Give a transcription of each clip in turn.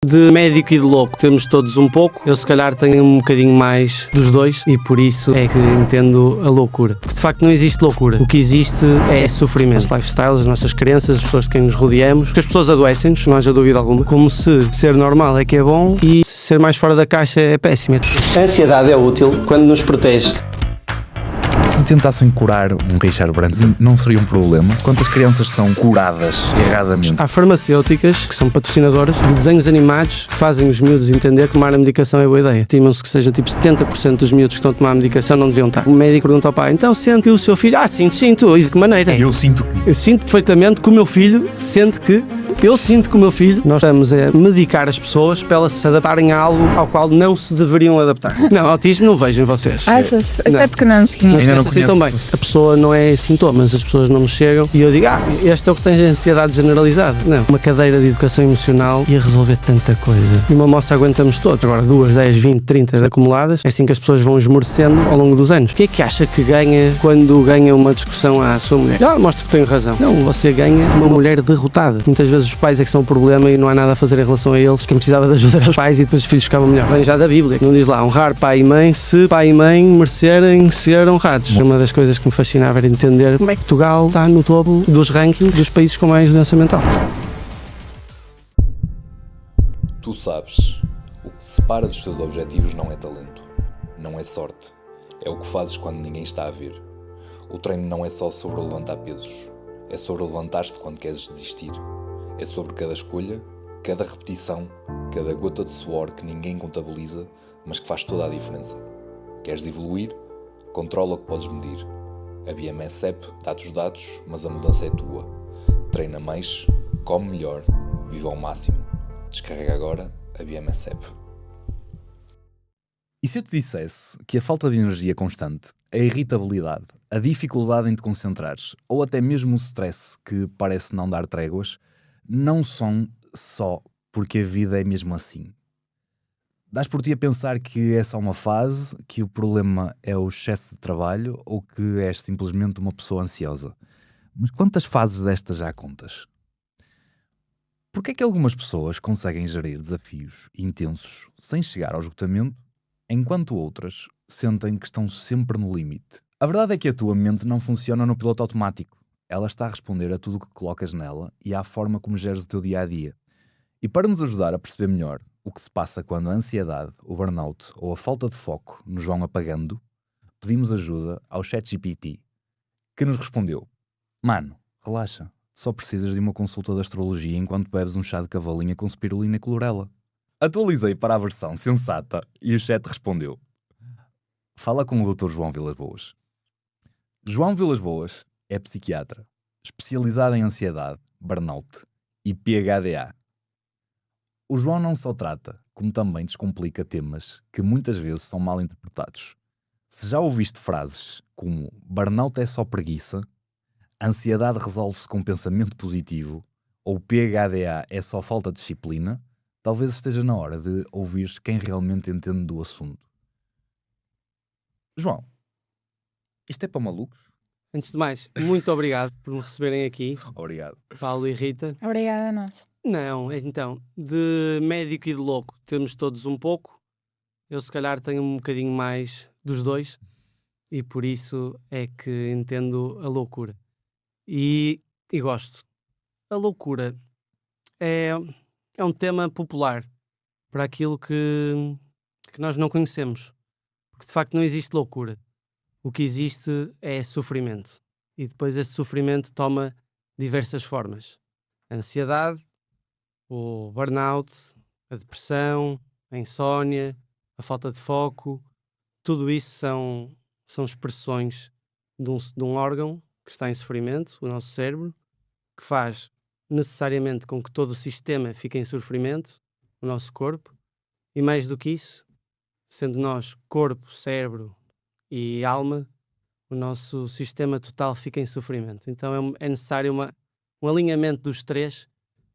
De médico e de louco temos todos um pouco. Eu se calhar tenho um bocadinho mais dos dois e por isso é que entendo a loucura. Porque de facto não existe loucura. O que existe é sofrimento. Os lifestyles, as nossas crenças, as pessoas de quem nos rodeamos. Porque as pessoas adoecem-nos, não haja dúvida alguma. Como se ser normal é que é bom e ser mais fora da caixa é péssimo. A ansiedade é útil quando nos protege. Se tentassem curar um Richard Branson, não seria um problema? Quantas crianças são curadas erradamente? Há farmacêuticas que são patrocinadoras de desenhos animados que fazem os miúdos entender que tomar a medicação é boa ideia. Estimam-se que seja tipo 70% dos miúdos que estão a tomar a medicação não deviam estar. O médico pergunta ao pai, então sente que o seu filho... Sinto. E de que maneira? Eu sinto que... Eu sinto perfeitamente que o meu filho sente que... Eu sinto que o meu filho, nós estamos a medicar as pessoas para elas se adaptarem a algo ao qual não se deveriam adaptar. Não, autismo não vejo em vocês. É porque não nos conheço. Ainda não Assim também. A pessoa não é sintomas, as pessoas não me chegam e eu digo, este é o que tem ansiedade generalizada. Não, uma cadeira de educação emocional ia resolver tanta coisa. E uma moça aguentamos todos. Agora 2, 10, 20, 30 acumuladas, é assim que as pessoas vão esmorecendo ao longo dos anos. O que é que acha que ganha quando ganha uma discussão à sua mulher? Mostro que tenho razão. Não, você ganha uma mulher derrotada. Muitas vezes os pais é que são o problema e não há nada a fazer em relação a eles. Quem precisava de ajudar aos pais e depois os filhos ficavam melhor. Vem já da Bíblia, não diz lá honrar pai e mãe se pai e mãe merecerem ser honrados. Uma das coisas que me fascinava era entender como é que Portugal está no topo dos rankings dos países com mais doença mental. Tu sabes, o que te separa dos teus objetivos não é talento, não é sorte, é o que fazes quando ninguém está a ver. O treino não é só sobre levantar pesos, é sobre levantar-se quando queres desistir. É sobre cada escolha, cada repetição, cada gota de suor que ninguém contabiliza, mas que faz toda a diferença. Queres evoluir? Controla o que podes medir. A BMS App dá-te os dados, mas a mudança é tua. Treina mais, come melhor, vive ao máximo. Descarrega agora a BMS App. E se eu te dissesse que a falta de energia constante, a irritabilidade, a dificuldade em te concentrares, ou até mesmo o stress que parece não dar tréguas, não são só porque a vida é mesmo assim? Dás por ti a pensar que é só uma fase, que o problema é o excesso de trabalho ou que és simplesmente uma pessoa ansiosa. Mas quantas fases destas já contas? Porquê é que algumas pessoas conseguem gerir desafios intensos sem chegar ao esgotamento, enquanto outras sentem que estão sempre no limite? A verdade é que a tua mente não funciona no piloto automático. Ela está a responder a tudo o que colocas nela e à forma como geres o teu dia-a-dia. E para nos ajudar a perceber melhor o que se passa quando a ansiedade, o burnout ou a falta de foco nos vão apagando, pedimos ajuda ao ChatGPT, que nos respondeu: Mano, relaxa, só precisas de uma consulta de astrologia enquanto bebes um chá de cavalinha com spirulina e clorela. Atualizei para a versão sensata e o chat respondeu: Fala com o Dr. João Vilas Boas. João Vilas Boas é psiquiatra, especializado em ansiedade, burnout e PHDA. O João não só trata, como também descomplica temas que muitas vezes são mal interpretados. Se já ouviste frases como burnout é só preguiça, ansiedade resolve-se com pensamento positivo ou PHDA é só falta de disciplina, talvez esteja na hora de ouvires quem realmente entende do assunto. João, isto é para malucos? Antes de mais, muito obrigado por me receberem aqui, Obrigado. Paulo e Rita. Obrigada a nós. Não, então, de médico e de louco temos todos um pouco. Eu se calhar tenho um bocadinho mais dos dois e por isso é que entendo a loucura. E gosto. A loucura é um tema popular para aquilo que nós não conhecemos. Porque de facto não existe loucura. O que existe é sofrimento. E depois esse sofrimento toma diversas formas. A ansiedade, o burnout, a depressão, a insónia, a falta de foco. Tudo isso são expressões de um órgão que está em sofrimento, o nosso cérebro, que faz necessariamente com que todo o sistema fique em sofrimento, o nosso corpo. E mais do que isso, sendo nós corpo, cérebro e alma, o nosso sistema total fica em sofrimento. Então é necessário um alinhamento dos três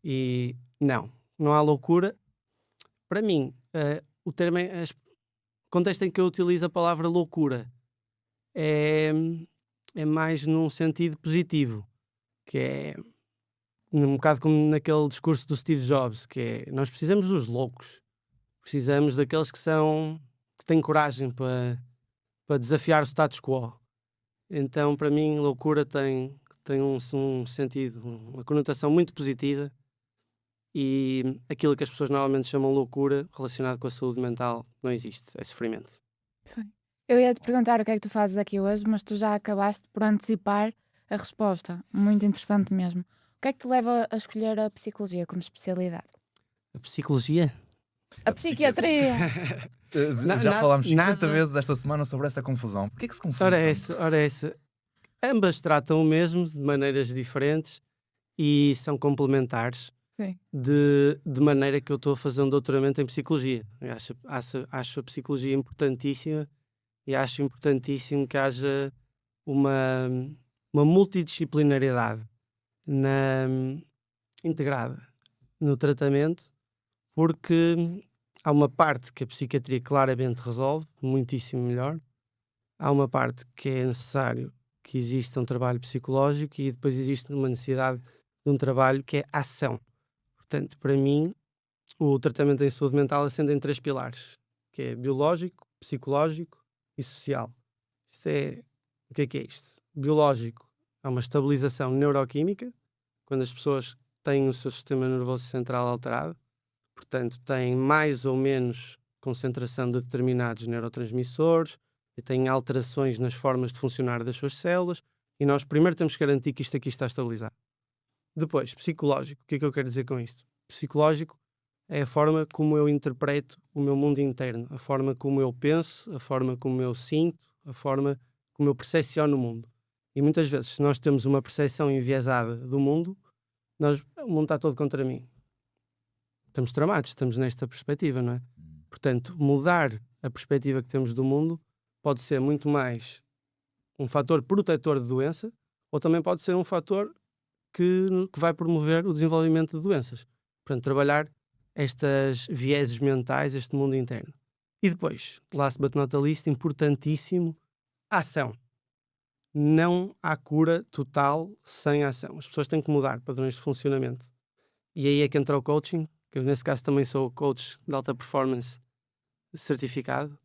e não há loucura. Para mim, o termo o contexto em que eu utilizo a palavra loucura é mais num sentido positivo, que é um bocado como naquele discurso do Steve Jobs, que é, nós precisamos dos loucos, precisamos daqueles que têm coragem para desafiar o status quo. Então, para mim, loucura tem um sentido, uma conotação muito positiva, e aquilo que as pessoas normalmente chamam loucura relacionado com a saúde mental não existe, é sofrimento. Eu ia te perguntar o que é que tu fazes aqui hoje, mas tu já acabaste por antecipar a resposta. Muito interessante mesmo. O que é que te leva a escolher a psicologia como especialidade? A psicologia? A psiquiatria! Já falámos 50 nada. vezes esta semana sobre essa confusão. Porquê que se confunde tanto? Ora essa. Ambas tratam o mesmo de maneiras diferentes e são complementares. Sim. De maneira que eu estou a fazer um doutoramento em psicologia. Eu acho a psicologia importantíssima e acho importantíssimo que haja uma multidisciplinariedade integrada no tratamento, porque há uma parte que a psiquiatria claramente resolve, muitíssimo melhor. Há uma parte que é necessário que exista um trabalho psicológico e depois existe uma necessidade de um trabalho que é ação. Portanto, para mim, o tratamento em saúde mental assenta em 3 pilares, que é biológico, psicológico e social. O que é isto? Biológico é uma estabilização neuroquímica, quando as pessoas têm o seu sistema nervoso central alterado, portanto, têm mais ou menos concentração de determinados neurotransmissores e têm alterações nas formas de funcionar das suas células, e nós primeiro temos que garantir que isto aqui está estabilizado. Depois, psicológico. O que é que eu quero dizer com isto? Psicológico é a forma como eu interpreto o meu mundo interno, a forma como eu penso, a forma como eu sinto, a forma como eu percepciono o mundo. E muitas vezes, se nós temos uma percepção enviesada do mundo, o mundo está todo contra mim. Estamos tramados, estamos nesta perspectiva, não é? Portanto, mudar a perspectiva que temos do mundo pode ser muito mais um fator protetor de doença, ou também pode ser um fator que vai promover o desenvolvimento de doenças. Portanto, trabalhar estas vieses mentais, este mundo interno. E depois, last but not least, importantíssimo, ação. Não há cura total sem ação. As pessoas têm que mudar padrões de funcionamento. E aí é que entra o coaching, que eu nesse caso também sou coach de alta performance certificado,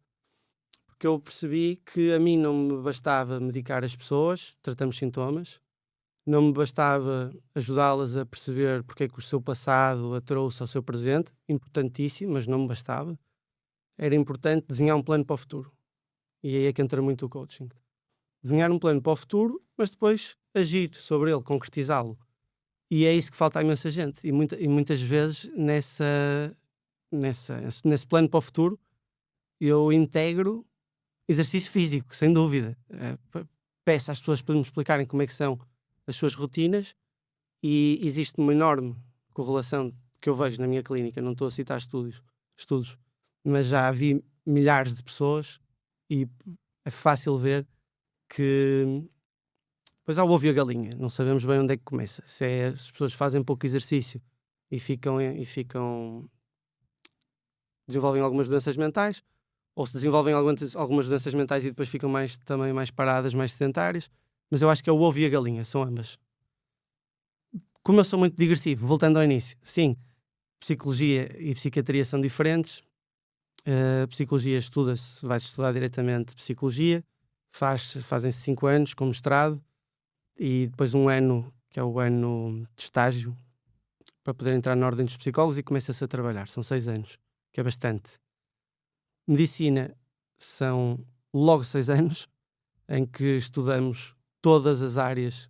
porque eu percebi que a mim não me bastava medicar as pessoas, tratamos sintomas, não me bastava ajudá-las a perceber porque é que o seu passado a trouxe ao seu presente, importantíssimo, mas não me bastava. Era importante desenhar um plano para o futuro. E aí é que entra muito o coaching. Desenhar um plano para o futuro, mas depois agir sobre ele, concretizá-lo. E é isso que falta a imensa gente. E muitas vezes nesse plano para o futuro eu integro exercício físico, sem dúvida. Peço às pessoas para me explicarem como é que são as suas rotinas, e existe uma enorme correlação que eu vejo na minha clínica. Não estou a citar estudos, mas já vi milhares de pessoas e é fácil ver que depois há o ovo e a galinha, não sabemos bem onde é que começa. Se as pessoas fazem pouco exercício e desenvolvem algumas doenças mentais, ou se desenvolvem algumas doenças mentais e depois ficam também mais paradas, mais sedentárias. Mas eu acho que é o ovo e a galinha, são ambas. Como eu sou muito digressivo, voltando ao início, sim, psicologia e psiquiatria são diferentes. Psicologia vai-se estudar diretamente psicologia, fazem-se 5 anos com mestrado e depois 1 ano, que é o ano de estágio, para poder entrar na ordem dos psicólogos, e começa-se a trabalhar. São 6 anos, que é bastante. Medicina são logo 6 anos, em que estudamos todas as áreas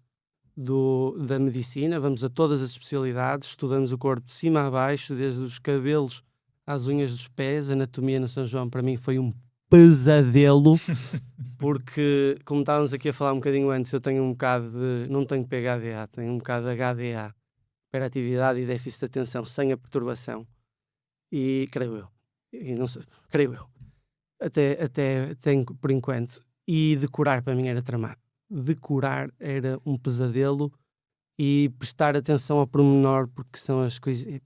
da medicina, vamos a todas as especialidades, estudamos o corpo de cima a baixo, desde os cabelos às unhas dos pés. A anatomia no São João para mim foi um pesadelo, porque, como estávamos aqui a falar um bocadinho antes, eu tenho um bocado não tenho PHDA, tenho um bocado de HDA, hiperatividade e déficit de atenção sem a perturbação, e creio eu, até tenho por enquanto, e decorar para mim era tramado. Decorar era um pesadelo, e prestar atenção ao pormenor, porque são as coisas,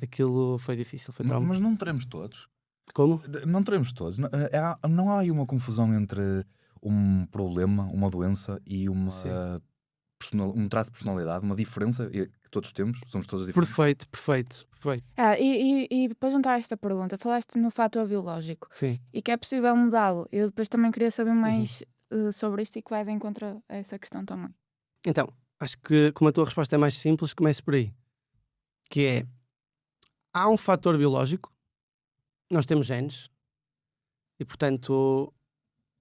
aquilo foi difícil, foi trauma. Mas não teremos todos. Como? Não teremos todos. Não há aí uma confusão entre um problema, uma doença e uma um traço de personalidade, uma diferença que todos temos, somos todos diferentes. Perfeito. E para juntar esta pergunta, falaste no fator biológico Sim. e que é possível mudá-lo. Eu depois também queria saber mais sobre isto e que vai de encontro a essa questão também. Então, acho que como a tua resposta é mais simples, comece por aí. Que é, há um fator biológico, nós temos genes, e portanto,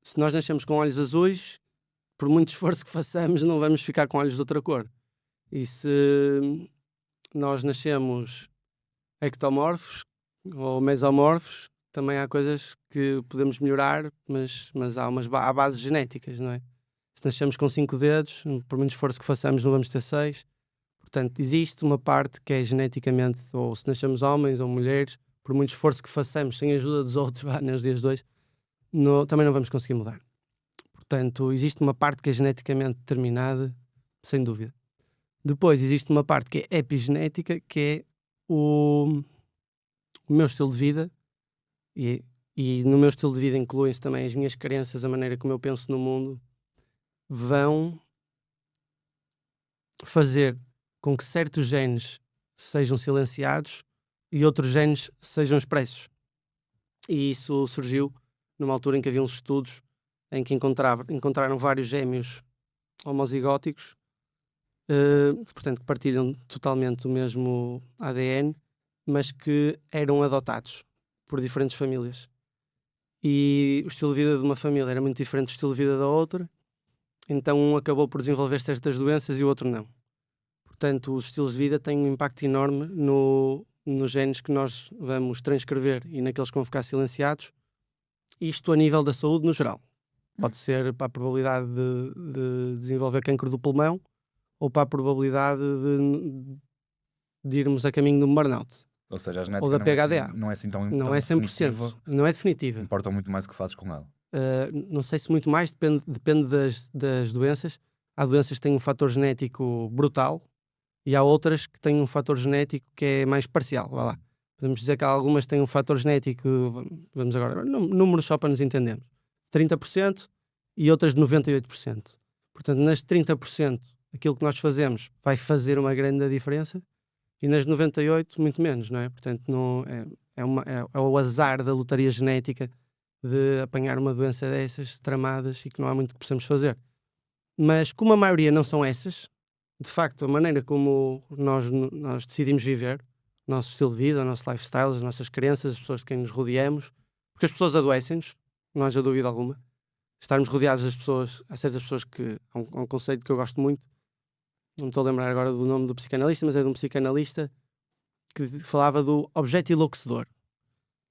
se nós nascemos com olhos azuis, por muito esforço que façamos, não vamos ficar com olhos de outra cor. E se nós nascemos ectomorfos ou mesomorfos, também há coisas que podemos melhorar, mas há bases genéticas, não é? Se nascemos com 5 dedos, por muito esforço que façamos, não vamos ter 6. Portanto, existe uma parte que é geneticamente, ou se nascemos homens ou mulheres, por muito esforço que façamos, sem a ajuda dos outros, nos dias de hoje, também não vamos conseguir mudar. Portanto, existe uma parte que é geneticamente determinada, sem dúvida. Depois, existe uma parte que é epigenética, que é o meu estilo de vida, e no meu estilo de vida incluem-se também as minhas crenças, a maneira como eu penso no mundo, vão fazer com que certos genes sejam silenciados e outros genes sejam expressos. E isso surgiu numa altura em que havia uns estudos em que encontraram vários gêmeos homozigóticos, portanto que partilham totalmente o mesmo ADN, mas que eram adotados por diferentes famílias. E o estilo de vida de uma família era muito diferente do estilo de vida da outra, então um acabou por desenvolver certas doenças e o outro não. Portanto, os estilos de vida têm um impacto enorme nos genes que nós vamos transcrever e naqueles que vão ficar silenciados, isto a nível da saúde no geral. Pode ser para a probabilidade de desenvolver cancro do pulmão ou para a probabilidade de irmos a caminho de um burnout. Ou seja, a genética ou da PHDA. Não é assim tão Não é 100%, definitiva. não é definitiva. Importa muito mais o que fazes com ela. Não sei se muito mais, depende das doenças. Há doenças que têm um fator genético brutal e há outras que têm um fator genético que é mais parcial. Vá lá. Podemos dizer que há algumas que têm um fator genético, vamos agora, números só para nos entendermos, 30% e outras de 98%. Portanto, nas 30%, aquilo que nós fazemos vai fazer uma grande diferença e nas 98% muito menos, não é? Portanto, não, é o azar da lotaria genética de apanhar uma doença dessas tramadas e que não há muito que possamos fazer. Mas como a maioria não são essas, de facto, a maneira como nós decidimos viver, o nosso estilo de vida, o nosso lifestyle, as nossas crenças, as pessoas de quem nos rodeamos, porque as pessoas adoecem-nos, não haja dúvida alguma. Estarmos rodeados das pessoas, há certas pessoas que, há um conceito que eu gosto muito, não me estou a lembrar agora do nome do psicanalista, mas é de um psicanalista que falava do objeto enlouquecedor.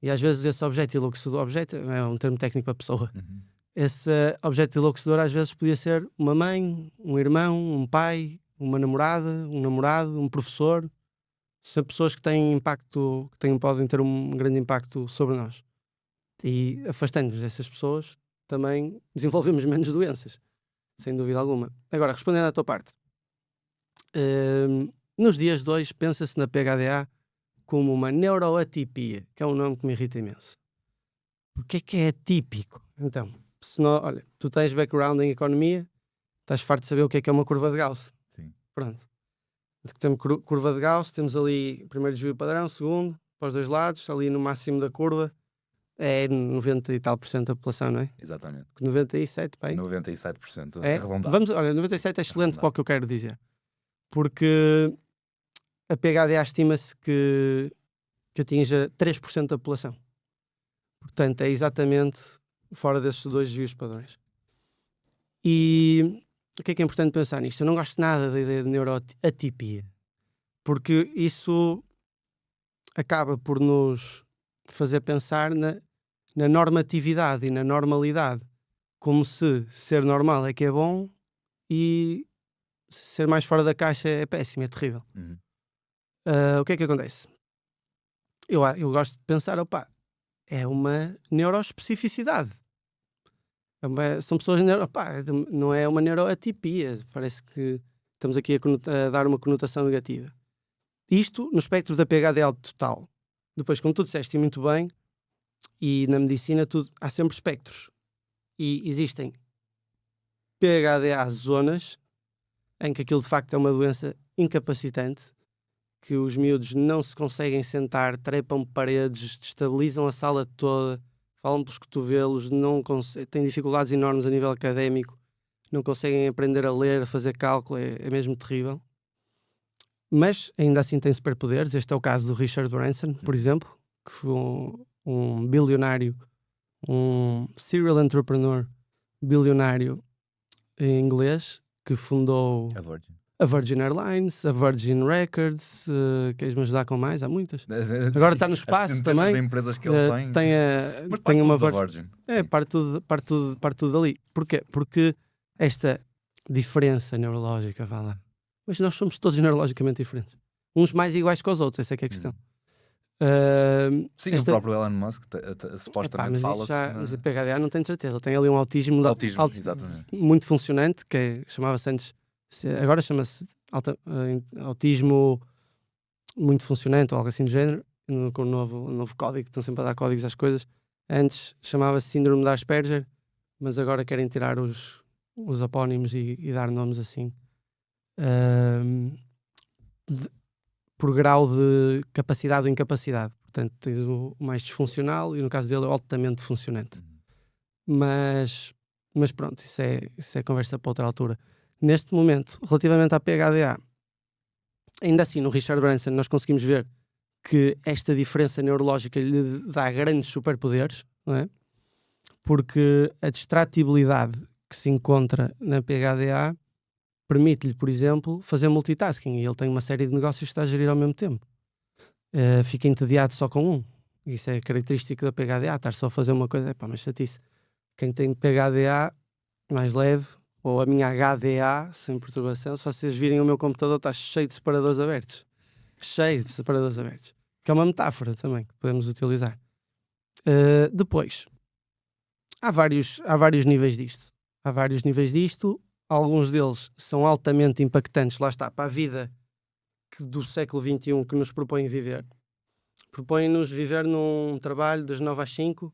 E às vezes esse objeto enlouquecedor, objeto é um termo técnico para a pessoa, esse objeto enlouquecedor às vezes podia ser uma mãe, um irmão, um pai, uma namorada, um namorado, um professor. São pessoas que têm impacto, podem ter um grande impacto sobre nós. E afastando-nos dessas pessoas, também desenvolvemos menos doenças, sem dúvida alguma. Agora, respondendo à tua parte, nos dias de hoje pensa-se na PHDA como uma neuroatipia, que é um nome que me irrita imenso. Porquê que é atípico? Então, olha, tu tens background em economia, estás farto de saber o que é uma curva de Gauss. Sim. Pronto. Temos curva de Gauss, temos ali primeiro desvio padrão, segundo, para os dois lados, ali no máximo da curva é 90 e tal % da população, não é? Exatamente. 97, pai. 97%. É? Arredondado. Olha, 97 é excelente para o que eu quero dizer. Porque a PHDA estima-se que atinja 3% da população. Portanto, é exatamente fora desses dois desvios padrões. E o que é importante pensar nisto? Eu não gosto nada da ideia de neuroatipia, porque isso acaba por nos fazer pensar na normatividade e na normalidade, como se ser normal é que é bom e ser mais fora da caixa é péssimo, é terrível. O que é que acontece? Eu gosto de pensar, é uma neuroespecificidade. São pessoas, não é uma neuroatipia, parece que estamos aqui a dar uma conotação negativa. Isto no espectro da PHDA total. Depois, como tu disseste muito bem, e na medicina há sempre espectros. E existem PHDA zonas em que aquilo de facto é uma doença incapacitante, que os miúdos não se conseguem sentar, trepam paredes, destabilizam a sala toda, falam pelos cotovelos, têm dificuldades enormes a nível académico, não conseguem aprender a ler, a fazer cálculo, é mesmo terrível. Mas ainda assim tem superpoderes. Este é o caso do Richard Branson, por exemplo, que foi um bilionário, um serial entrepreneur bilionário em inglês, que fundou a Virgin Airlines, a Virgin Records. Queres-me ajudar com mais? Há muitas. Agora está no espaço também. De empresas que ele tem uma Virgin. Parte tudo dali. Porquê? Porque esta diferença neurológica, vá lá. Mas nós somos todos neurologicamente diferentes. Uns mais iguais que os outros, essa é que é a questão. Sim, o próprio Elon Musk supostamente fala-se. Mas a PHDA não tenho certeza. Ele tem ali um autismo exatamente. muito funcionante, que chamava-se antes, agora chama-se autismo muito funcionante ou algo assim do género, com o novo código, estão sempre a dar códigos às coisas. Antes chamava-se síndrome de Asperger, mas agora querem tirar os apónimos e dar nomes assim. Por grau de capacidade ou incapacidade. Portanto, tens o mais disfuncional e no caso dele é altamente funcionante. Mas pronto, isso é conversa para outra altura. Neste momento, relativamente à PHDA, ainda assim no Richard Branson nós conseguimos ver que esta diferença neurológica lhe dá grandes superpoderes, não é? Porque a distratibilidade que se encontra na PHDA permite-lhe, por exemplo, fazer multitasking, e ele tem uma série de negócios que está a gerir ao mesmo tempo. Fica entediado só com um. Isso é característico da PHDA, estar só a fazer uma coisa, mas chatice. Quem tem PHDA mais leve, ou a minha HDA, sem perturbação, se vocês virem o meu computador está cheio de separadores abertos. Cheio de separadores abertos. Que é uma metáfora também, que podemos utilizar. Depois, há vários níveis disto. Alguns deles são altamente impactantes, lá está, para a vida do século XXI que nos propõe viver. Propõe-nos viver num trabalho das 9 às 5,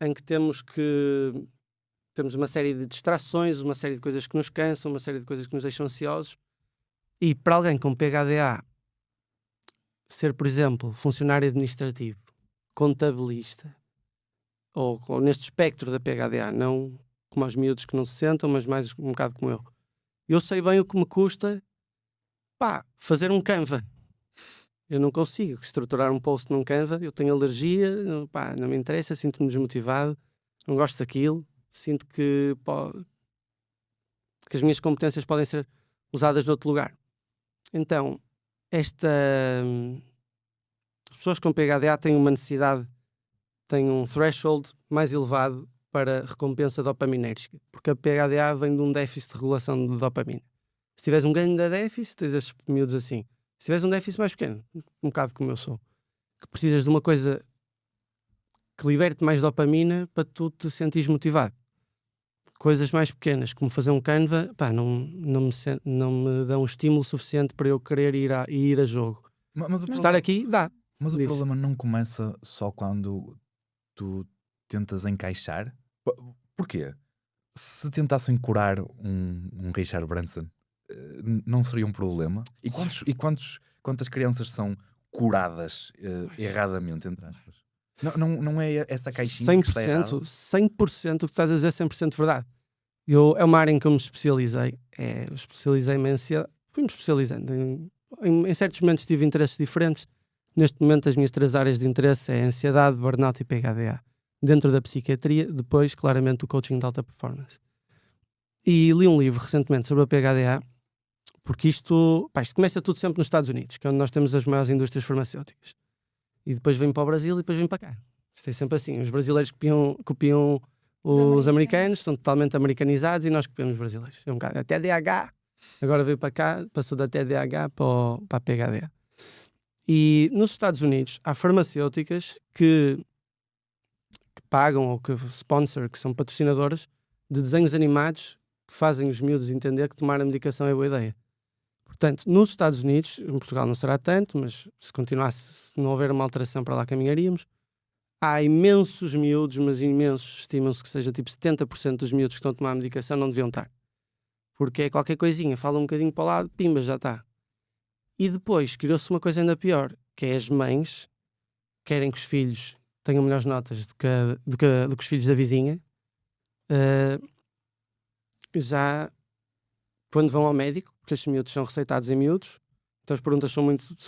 em que temos uma série de distrações, uma série de coisas que nos cansam, uma série de coisas que nos deixam ansiosos. E para alguém com PHDA, ser, por exemplo, funcionário administrativo, contabilista, ou neste espectro da PHDA, não como aos miúdos que não se sentam, mas mais um bocado como eu sei bem o que me custa fazer um Canva. Eu não consigo estruturar um post num Canva, eu tenho alergia, não me interessa, sinto-me desmotivado, não gosto daquilo, sinto que as minhas competências podem ser usadas noutro lugar. Então, as pessoas com PHDA têm uma necessidade, têm um threshold mais elevado para recompensa dopaminérgica, porque a PHDA vem de um déficit de regulação de dopamina. Se tiveres um grande déficit, tens estes miúdos assim. Se tiveres um déficit mais pequeno, um bocado como eu sou, que precisas de uma coisa que liberte mais dopamina para tu te sentires motivado. Coisas mais pequenas, como fazer um Canva, não me dão um estímulo suficiente para eu querer ir a jogo. Mas estar aqui, dá. Mas o problema não começa só quando tu tentas encaixar? Porquê? Se tentassem curar um Richard Branson, não seria um problema? E quantas crianças são curadas erradamente, entre aspas? Não é essa caixinha 100%, que está errada? 100% o que estás a dizer é 100% verdade. É uma área em que eu me especializei. Eu especializei-me em ansiedade. Fui-me especializando. Em certos momentos tive interesses diferentes. Neste momento as minhas 3 áreas de interesse é ansiedade, burnout e PHDA. Dentro da psiquiatria, depois claramente o coaching de alta performance. E li um livro recentemente sobre a PHDA, porque isto começa tudo sempre nos Estados Unidos, que é onde nós temos as maiores indústrias farmacêuticas. E depois vem para o Brasil e depois vem para cá. Isto é sempre assim. Os brasileiros copiam os americanos, são totalmente americanizados, e nós copiamos os brasileiros. É um bocado. A TDAH, agora veio para cá, passou da TDAH para a PHDA. E nos Estados Unidos há farmacêuticas que pagam ou que sponsor, que são patrocinadoras de desenhos animados que fazem os miúdos entender que tomar a medicação é boa ideia. Portanto, nos Estados Unidos, em Portugal não será tanto, mas se não houver uma alteração para lá caminharíamos, há imensos miúdos, mas imensos, estimam-se que seja tipo 70% dos miúdos que estão a tomar a medicação não deviam estar. porque é qualquer coisinha, fala um bocadinho para o lado, pimba, já está. E depois criou-se uma coisa ainda pior, que é as mães querem que os filhos tenham melhores notas do que os filhos da vizinha. Já quando vão ao médico, porque estes miúdos são receitados em miúdos, então as perguntas são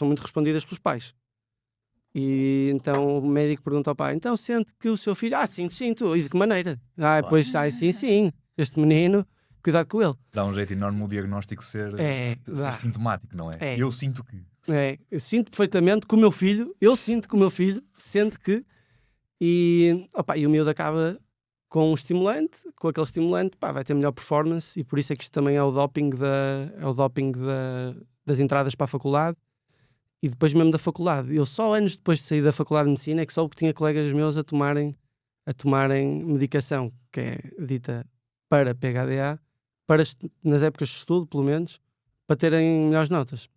muito respondidas pelos pais. E então o médico pergunta ao pai, então sente que o seu filho, sinto, e de que maneira? Pois, sim, este menino, cuidado com ele. Dá um jeito enorme o diagnóstico ser sintomático, não é? Eu sinto que... eu sinto perfeitamente que o meu filho, sente que... E o miúdo acaba com aquele estimulante, vai ter melhor performance, e por isso é que isto também é o doping das entradas para a faculdade. E depois mesmo da faculdade, eu só anos depois de sair da faculdade de medicina é que soube que tinha colegas meus a tomarem medicação, que é dita para PHDA, nas épocas de estudo, pelo menos, para terem melhores notas.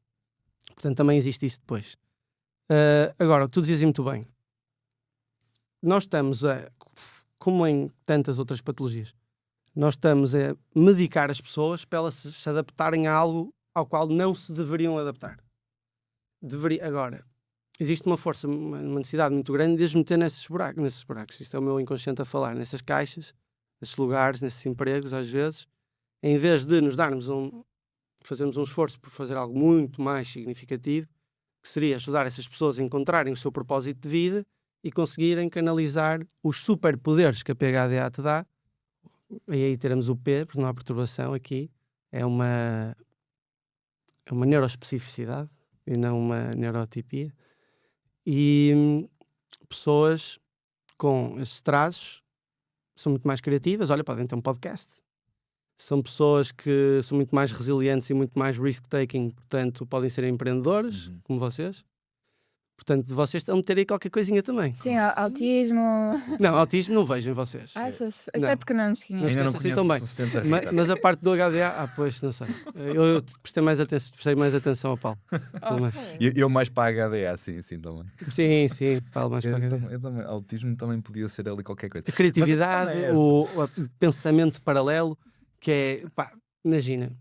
Portanto, também existe isso depois. Agora, tu dizias muito bem, nós estamos como em tantas outras patologias, nós estamos a medicar as pessoas para elas se adaptarem a algo ao qual não se deveriam adaptar. Agora, existe uma força, uma necessidade muito grande de as meter nesses buracos. Isto é o meu inconsciente a falar, nessas caixas, nesses lugares, nesses empregos, às vezes, em vez de nos fazermos um esforço por fazer algo muito mais significativo, que seria ajudar essas pessoas a encontrarem o seu propósito de vida e conseguirem canalizar os superpoderes que a PHDA te dá. E aí teremos o P, porque não há perturbação aqui, é uma neuroespecificidade e não uma neurotipia, e pessoas com esses traços são muito mais criativas, podem ter um podcast, são pessoas que são muito mais resilientes e muito mais risk-taking, portanto podem ser empreendedores, como vocês. Portanto, de vocês estão a meter aí qualquer coisinha também. Sim, autismo. Não, autismo não vejo em vocês. Isso é porque não nos conheço. Ainda não assim tão bem. Mas a parte do HDA, pois, não sei. Eu prestei mais atenção ao Paulo. Eu mais para a HDA, sim, também. Sim, Paulo mais para a HDA. Eu também, autismo também podia ser ali qualquer coisa. A criatividade, o pensamento paralelo, que é, imagina,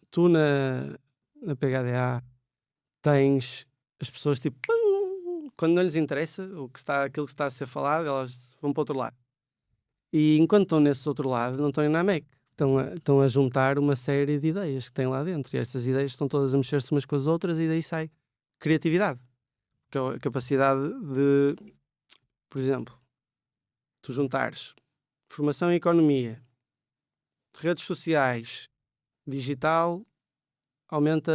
tu na PHDA tens as pessoas tipo, quando não lhes interessa aquilo que está a ser falado, elas vão para o outro lado. E enquanto estão nesse outro lado, não estão na MEC. Estão a juntar uma série de ideias que têm lá dentro. E essas ideias estão todas a mexer-se umas com as outras e daí sai criatividade. Que é a capacidade de, por exemplo, tu juntares formação em economia, redes sociais, digital, aumenta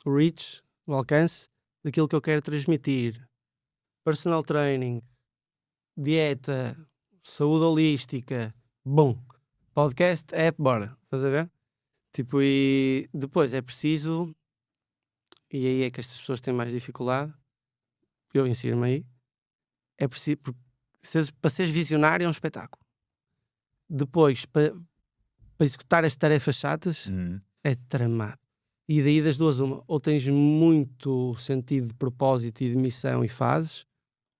o reach, o alcance daquilo que eu quero transmitir. Personal training, dieta, saúde holística, bom. Podcast, bora. Estás a ver? E depois é preciso, e aí é que estas pessoas têm mais dificuldade, eu insiro-me aí, é preciso, para seres visionário é um espetáculo. Depois, para executar as tarefas chatas, é tramado. E daí das duas uma, ou tens muito sentido de propósito e de missão e fazes,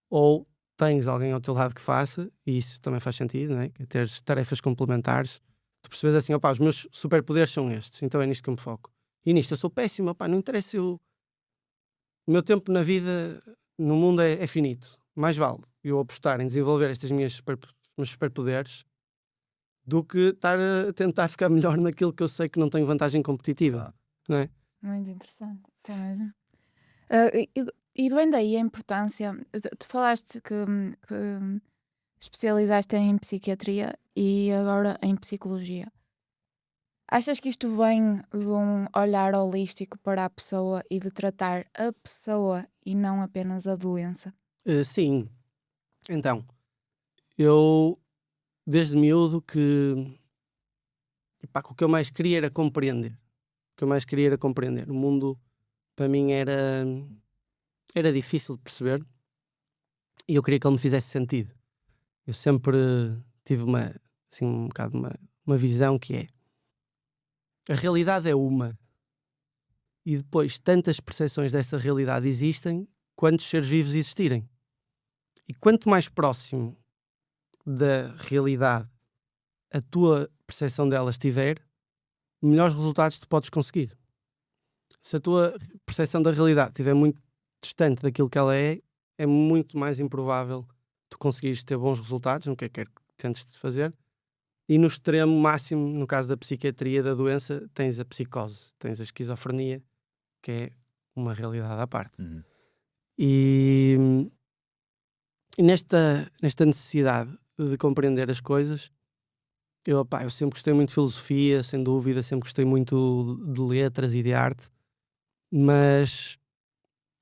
ou tens alguém ao teu lado que faça, e isso também faz sentido, não é? Que é teres tarefas complementares. Tu percebes assim, os meus superpoderes são estes, então é nisto que eu me foco. E nisto eu sou péssimo, não interessa, o meu tempo na vida, no mundo é finito. Mais vale eu apostar em desenvolver estes meus superpoderes do que estar a tentar ficar melhor naquilo que eu sei que não tenho vantagem competitiva. Não é? Muito interessante, até mesmo. E bem daí a importância, tu falaste que especializaste em psiquiatria e agora em psicologia. Achas que isto vem de um olhar holístico para a pessoa e de tratar a pessoa e não apenas a doença? Sim. Então, eu desde miúdo que o que eu mais queria era compreender. O mundo para mim era difícil de perceber e eu queria que ele me fizesse sentido. Eu sempre tive um bocado uma visão que é: a realidade é uma, e depois tantas percepções dessa realidade existem quantos seres vivos existirem. E quanto mais próximo da realidade a tua percepção dela estiver, melhores resultados tu podes conseguir. Se a tua percepção da realidade estiver muito distante daquilo que ela é muito mais improvável tu conseguires ter bons resultados no que quer que tentes de fazer. E no extremo máximo, no caso da psiquiatria da doença, tens a psicose, tens a esquizofrenia, que é uma realidade à parte. E nesta necessidade de compreender as coisas, eu sempre gostei muito de filosofia, sem dúvida, sempre gostei muito de letras e de arte, mas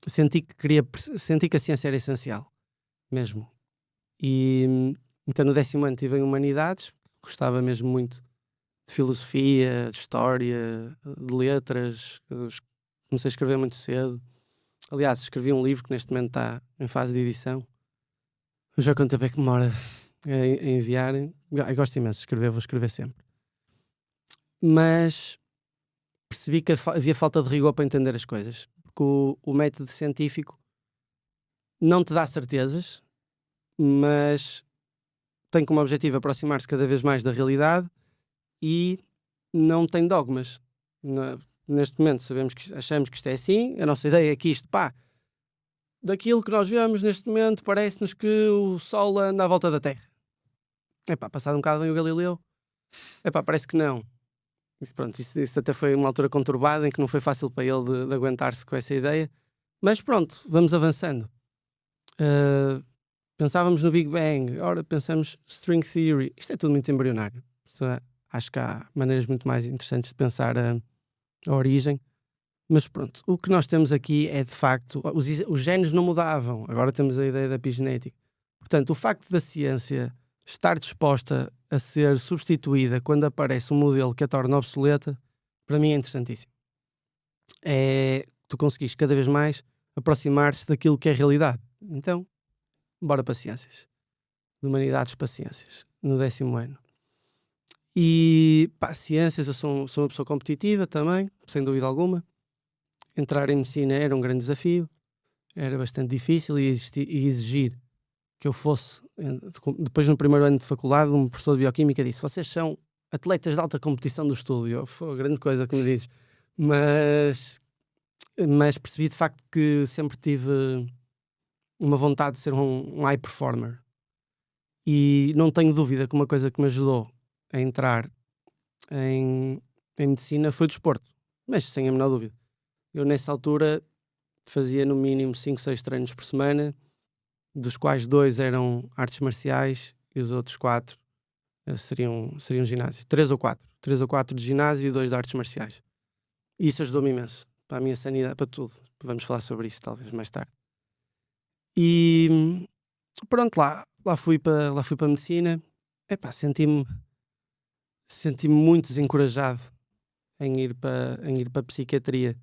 senti que a ciência era essencial, mesmo. E então no 10º ano tive em Humanidades, gostava mesmo muito de filosofia, de história, de letras. Comecei a escrever muito cedo. Aliás, escrevi um livro que neste momento está em fase de edição. Eu já quanto tempo é que demora a enviar. Eu gosto imenso de escrever, vou escrever sempre. Mas percebi que havia falta de rigor para entender as coisas. Porque o método científico não te dá certezas, mas tem como objetivo aproximar-se cada vez mais da realidade e não tem dogmas. Neste momento achamos que isto é assim, a nossa ideia é que isto, daquilo que nós vemos neste momento, parece-nos que o Sol anda à volta da Terra. Passado um bocado vem o Galileu, parece que não. Isso até foi uma altura conturbada em que não foi fácil para ele de aguentar-se com essa ideia, mas pronto, vamos avançando. Pensávamos no Big Bang, agora pensamos String Theory. Isto é tudo muito embrionário. Acho que há maneiras muito mais interessantes de pensar a origem. Mas pronto, o que nós temos aqui é de facto, os genes não mudavam, agora temos a ideia da epigenética. Portanto, o facto da ciência estar disposta a ser substituída quando aparece um modelo que a torna obsoleta, para mim é interessantíssimo. É tu conseguires cada vez mais aproximar-te daquilo que é realidade. Então, bora para ciências. De Humanidades para ciências, no 10º ano. E ciências, eu sou uma pessoa competitiva também, sem dúvida alguma. Entrar em medicina era um grande desafio, era bastante difícil e exigir que eu fosse, depois no primeiro ano de faculdade, um professor de bioquímica disse: vocês são atletas de alta competição do estúdio. Foi uma grande coisa que me dizes. Mas percebi de facto que sempre tive uma vontade de ser um high performer. E não tenho dúvida que uma coisa que me ajudou a entrar em medicina foi o desporto. Mas sem a menor dúvida. Eu nessa altura fazia no mínimo 5, 6 treinos por semana, dos quais 2 eram artes marciais e os outros 4 seriam ginásio. 3 ou 4 de ginásio e 2 de artes marciais. E isso ajudou-me imenso. Para a minha sanidade, para tudo. Vamos falar sobre isso talvez mais tarde. E pronto, lá fui para a medicina. Senti-me muito desencorajado em ir para a psiquiatria.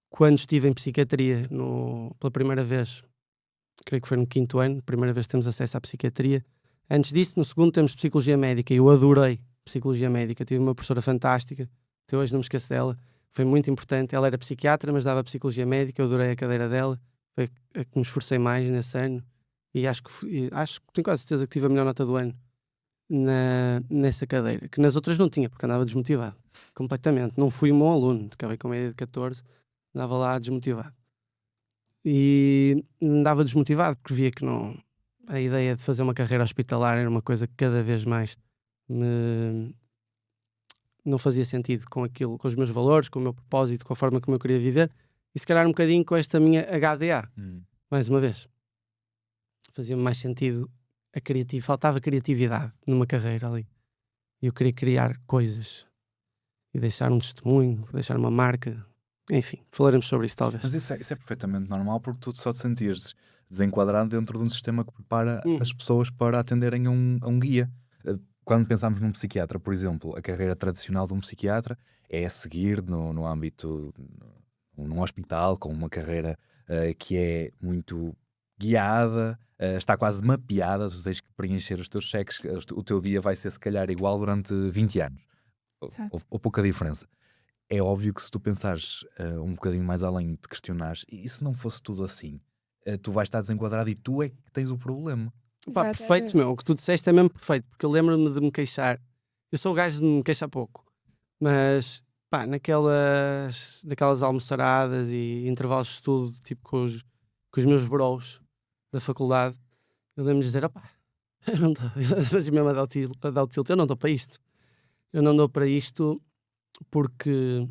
Quando estive em psiquiatria pela primeira vez, creio que foi no 5º ano, primeira vez que temos acesso à psiquiatria. Antes disso, no 2º, temos psicologia médica. E eu adorei psicologia médica. Tive uma professora fantástica, até hoje não me esqueço dela. Foi muito importante. Ela era psiquiatra, mas dava psicologia médica. Eu adorei a cadeira dela. Foi a que me esforcei mais nesse ano. E acho que tenho quase certeza que tive a melhor nota do ano nessa cadeira. Que nas outras não tinha, porque andava desmotivado. Completamente. Não fui um bom aluno. Acabei com média de 14. Andava lá desmotivado. E andava desmotivado porque via que a ideia de fazer uma carreira hospitalar era uma coisa que cada vez mais não fazia sentido com os meus valores, com o meu propósito, com a forma como eu queria viver, e se calhar um bocadinho com esta minha HDA, mais uma vez. Fazia-me mais sentido faltava criatividade numa carreira ali. E eu queria criar coisas e deixar um testemunho, deixar uma marca. Enfim, falaremos sobre isso talvez. Mas isso é perfeitamente normal, porque tu só te sentias desenquadrado dentro de um sistema que prepara as pessoas para atenderem a um guia. Quando pensamos num psiquiatra, por exemplo, a carreira tradicional de um psiquiatra é seguir no âmbito, num hospital, com uma carreira que é muito guiada, está quase mapeada. Tu tens que preencher os teus cheques, o teu dia vai ser se calhar igual durante 20 anos, ou pouca diferença. É óbvio que se tu pensares um bocadinho mais além, de questionares, e se não fosse tudo assim, tu vais estar desenquadrado e tu é que tens o problema. Perfeito, meu. O que tu disseste é mesmo perfeito, porque eu lembro-me de me queixar Eu sou o gajo de me queixar pouco, mas pá, naquelas almoçaradas e intervalos de estudo, tipo com os meus bros da faculdade, eu lembro de dizer: opá, eu não estou, mas mesmo a dar o tilt, eu não estou para isto. Eu não dou para isto porque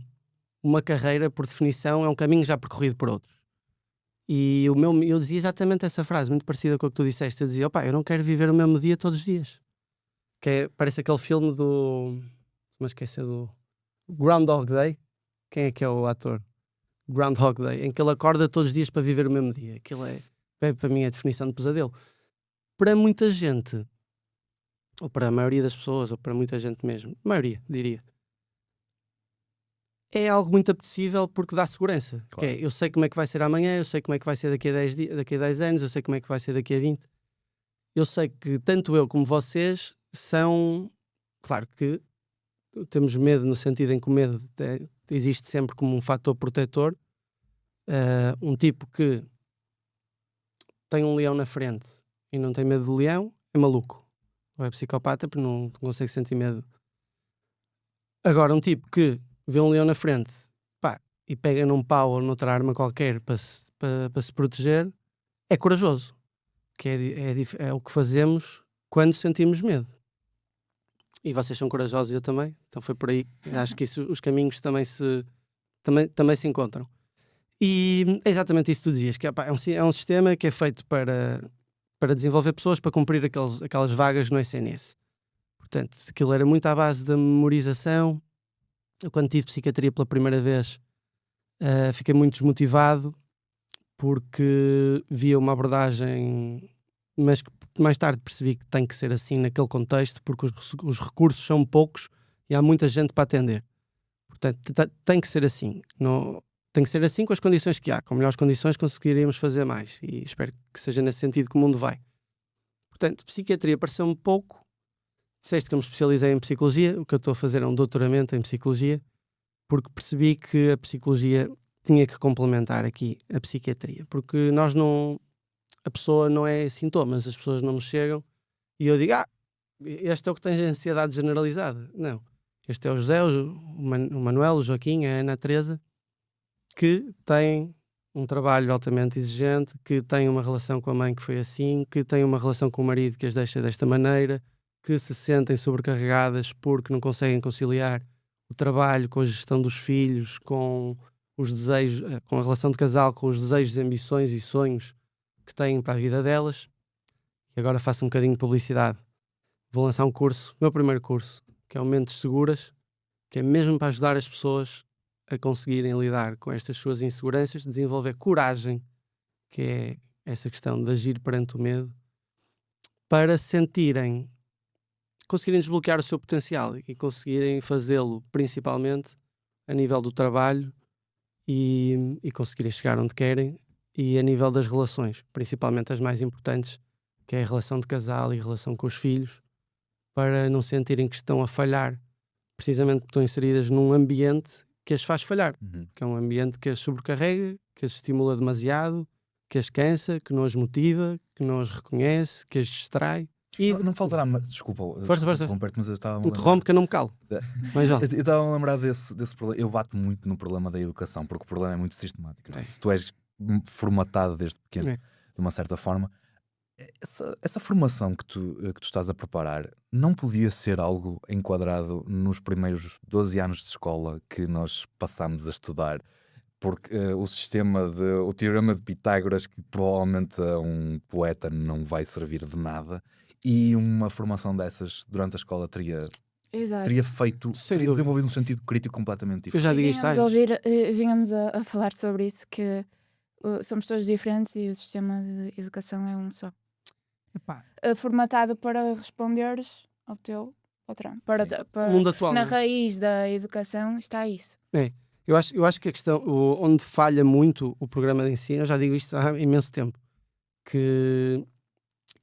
uma carreira, por definição, é um caminho já percorrido por outros. E eu dizia exatamente essa frase, muito parecida com a que tu disseste. Eu dizia: opá, eu não quero viver o mesmo dia todos os dias. Parece aquele filme mas esquece do Groundhog Day. Quem é que é o ator? Groundhog Day, em que ele acorda todos os dias para viver o mesmo dia. Aquilo para mim, é a definição de pesadelo. Para muita gente, ou para a maioria das pessoas, ou para muita gente mesmo, maioria, diria, é algo muito apetecível porque dá segurança. Claro. Eu sei como é que vai ser amanhã, eu sei como é que vai ser daqui a 10 anos, eu sei como é que vai ser daqui a 20. Eu sei que tanto eu como vocês são... Claro que temos medo no sentido em que o medo existe sempre como um fator protetor. Um tipo que tem um leão na frente e não tem medo do leão é maluco. Ou é psicopata porque não consegue sentir medo. Agora, um tipo que vê um leão na frente, pá, e pega num pau ou noutra arma qualquer para se proteger, é corajoso. Que é o que fazemos quando sentimos medo. E vocês são corajosos e eu também. Então foi por aí. Acho que os caminhos também se encontram. E é exatamente isso que tu dizias, que é um sistema que é feito para desenvolver pessoas para cumprir aquelas vagas no SNS. Portanto, aquilo era muito à base da memorização. Eu, quando tive psiquiatria pela primeira vez, fiquei muito desmotivado porque via uma abordagem, mas que mais tarde percebi que tem que ser assim naquele contexto, porque os recursos são poucos e há muita gente para atender. Portanto, tem que ser assim. Tem que ser assim com as condições que há. Com melhores condições conseguiríamos fazer mais. E espero que seja nesse sentido que o mundo vai. Portanto, psiquiatria pareceu-me pouco. Disseste que eu me especializei em psicologia. O que eu estou a fazer é um doutoramento em psicologia, porque percebi que a psicologia tinha que complementar aqui a psiquiatria. Porque a pessoa não é sintomas, as pessoas não me chegam e eu digo: este é o que tem ansiedade generalizada. Não. Este é o José, o Manuel, o Joaquim, a Ana, a Teresa, que têm um trabalho altamente exigente, que têm uma relação com a mãe que foi assim, que têm uma relação com o marido que as deixa desta maneira, que se sentem sobrecarregadas porque não conseguem conciliar o trabalho com a gestão dos filhos, com os desejos, com a relação de casal, com os desejos, ambições e sonhos que têm para a vida delas. E agora faço um bocadinho de publicidade. Vou lançar um curso, meu primeiro curso, que é o Mentes Seguras, que é mesmo para ajudar as pessoas a conseguirem lidar com estas suas inseguranças, desenvolver coragem, que é essa questão de agir perante o medo, para conseguirem desbloquear o seu potencial e conseguirem fazê-lo principalmente a nível do trabalho e conseguirem chegar onde querem, e a nível das relações, principalmente as mais importantes, que é a relação de casal e a relação com os filhos, para não sentirem que estão a falhar, precisamente porque estão inseridas num ambiente que as faz falhar, que é um ambiente que as sobrecarrega, que as estimula demasiado, que as cansa, que não as motiva, que não as reconhece, que as distrai. E não faltará, desculpa, força. mas eu estava a Interrompe que eu não me calo. Eu estava a lembrar desse problema. Eu bato muito no problema da educação, porque o problema é muito sistemático. Se tu és formatado desde pequeno, de uma certa forma, essa formação que tu estás a preparar não podia ser algo enquadrado nos primeiros 12 anos de escola que nós passámos a estudar, porque o teorema de Pitágoras, que provavelmente a um poeta não vai servir de nada, e uma formação dessas durante a escola teria desenvolvido um sentido crítico completamente diferente. Eu já digo isto. Vínhamos a falar sobre isso, que somos todos diferentes e o sistema de educação é um só. Formatado para responderes ao teu patrão. O mundo atual, na raiz da educação está isso. Eu acho que a questão, onde falha muito o programa de ensino, eu já digo isto há imenso tempo, que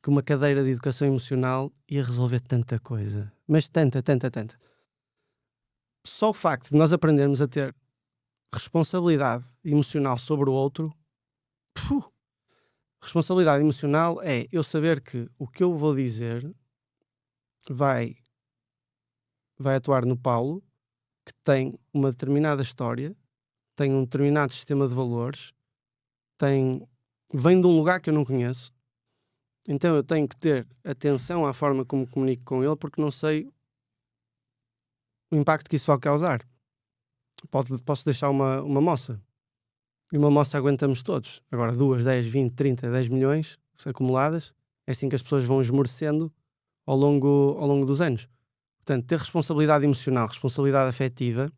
uma cadeira de educação emocional ia resolver tanta coisa. Mas tanta. Só o facto de nós aprendermos a ter responsabilidade emocional sobre o outro. Responsabilidade emocional é eu saber que o que eu vou dizer vai vai atuar no Paulo, que tem uma determinada história, tem um determinado sistema de valores, vem de um lugar que eu não conheço, então eu tenho que ter atenção à forma como comunico com ele, porque não sei o impacto que isso vai causar. Posso deixar uma moça, e uma moça aguentamos todos. Agora 2, 10, 20, 30, 10 milhões acumuladas, é assim que as pessoas vão esmorecendo ao longo dos anos. Portanto, ter responsabilidade emocional, responsabilidade afetiva,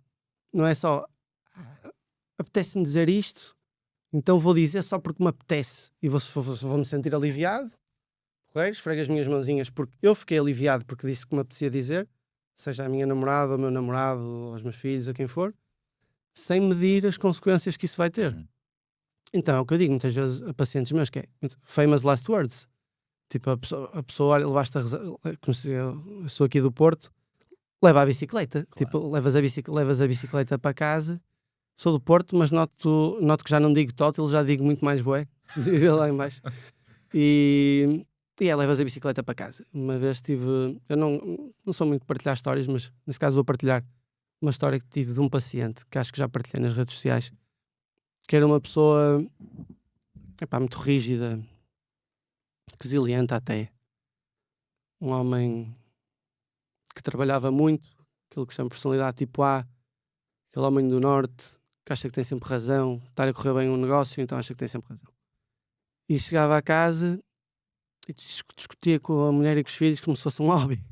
não é só apetece-me dizer isto, então vou dizer só porque me apetece e vou-me sentir aliviado, esfrego as minhas mãozinhas porque eu fiquei aliviado porque disse que me apetecia dizer, seja a minha namorada, ou o meu namorado, ou os meus filhos, ou quem for, sem medir as consequências que isso vai ter. Então é o que eu digo muitas vezes a pacientes meus, que é famous last words. Tipo, a pessoa olha, basta eu sou aqui do Porto, leva a bicicleta. Claro. Tipo, levas a bicicleta para casa. Sou do Porto, mas noto que já não digo tótil, já digo muito mais bué. Digo lá em baixo. E levas a bicicleta para casa. Uma vez eu não sou muito de partilhar histórias, mas nesse caso vou partilhar uma história que tive de um paciente, que acho que já partilhei nas redes sociais, que era uma pessoa muito rígida, resiliente até. Um homem que trabalhava muito, aquilo que se chama personalidade tipo A, aquele homem do norte, que acha que tem sempre razão, está-lhe a correr bem um negócio, então acha que tem sempre razão. E chegava a casa e discutia com a mulher e com os filhos como se fosse um hobby.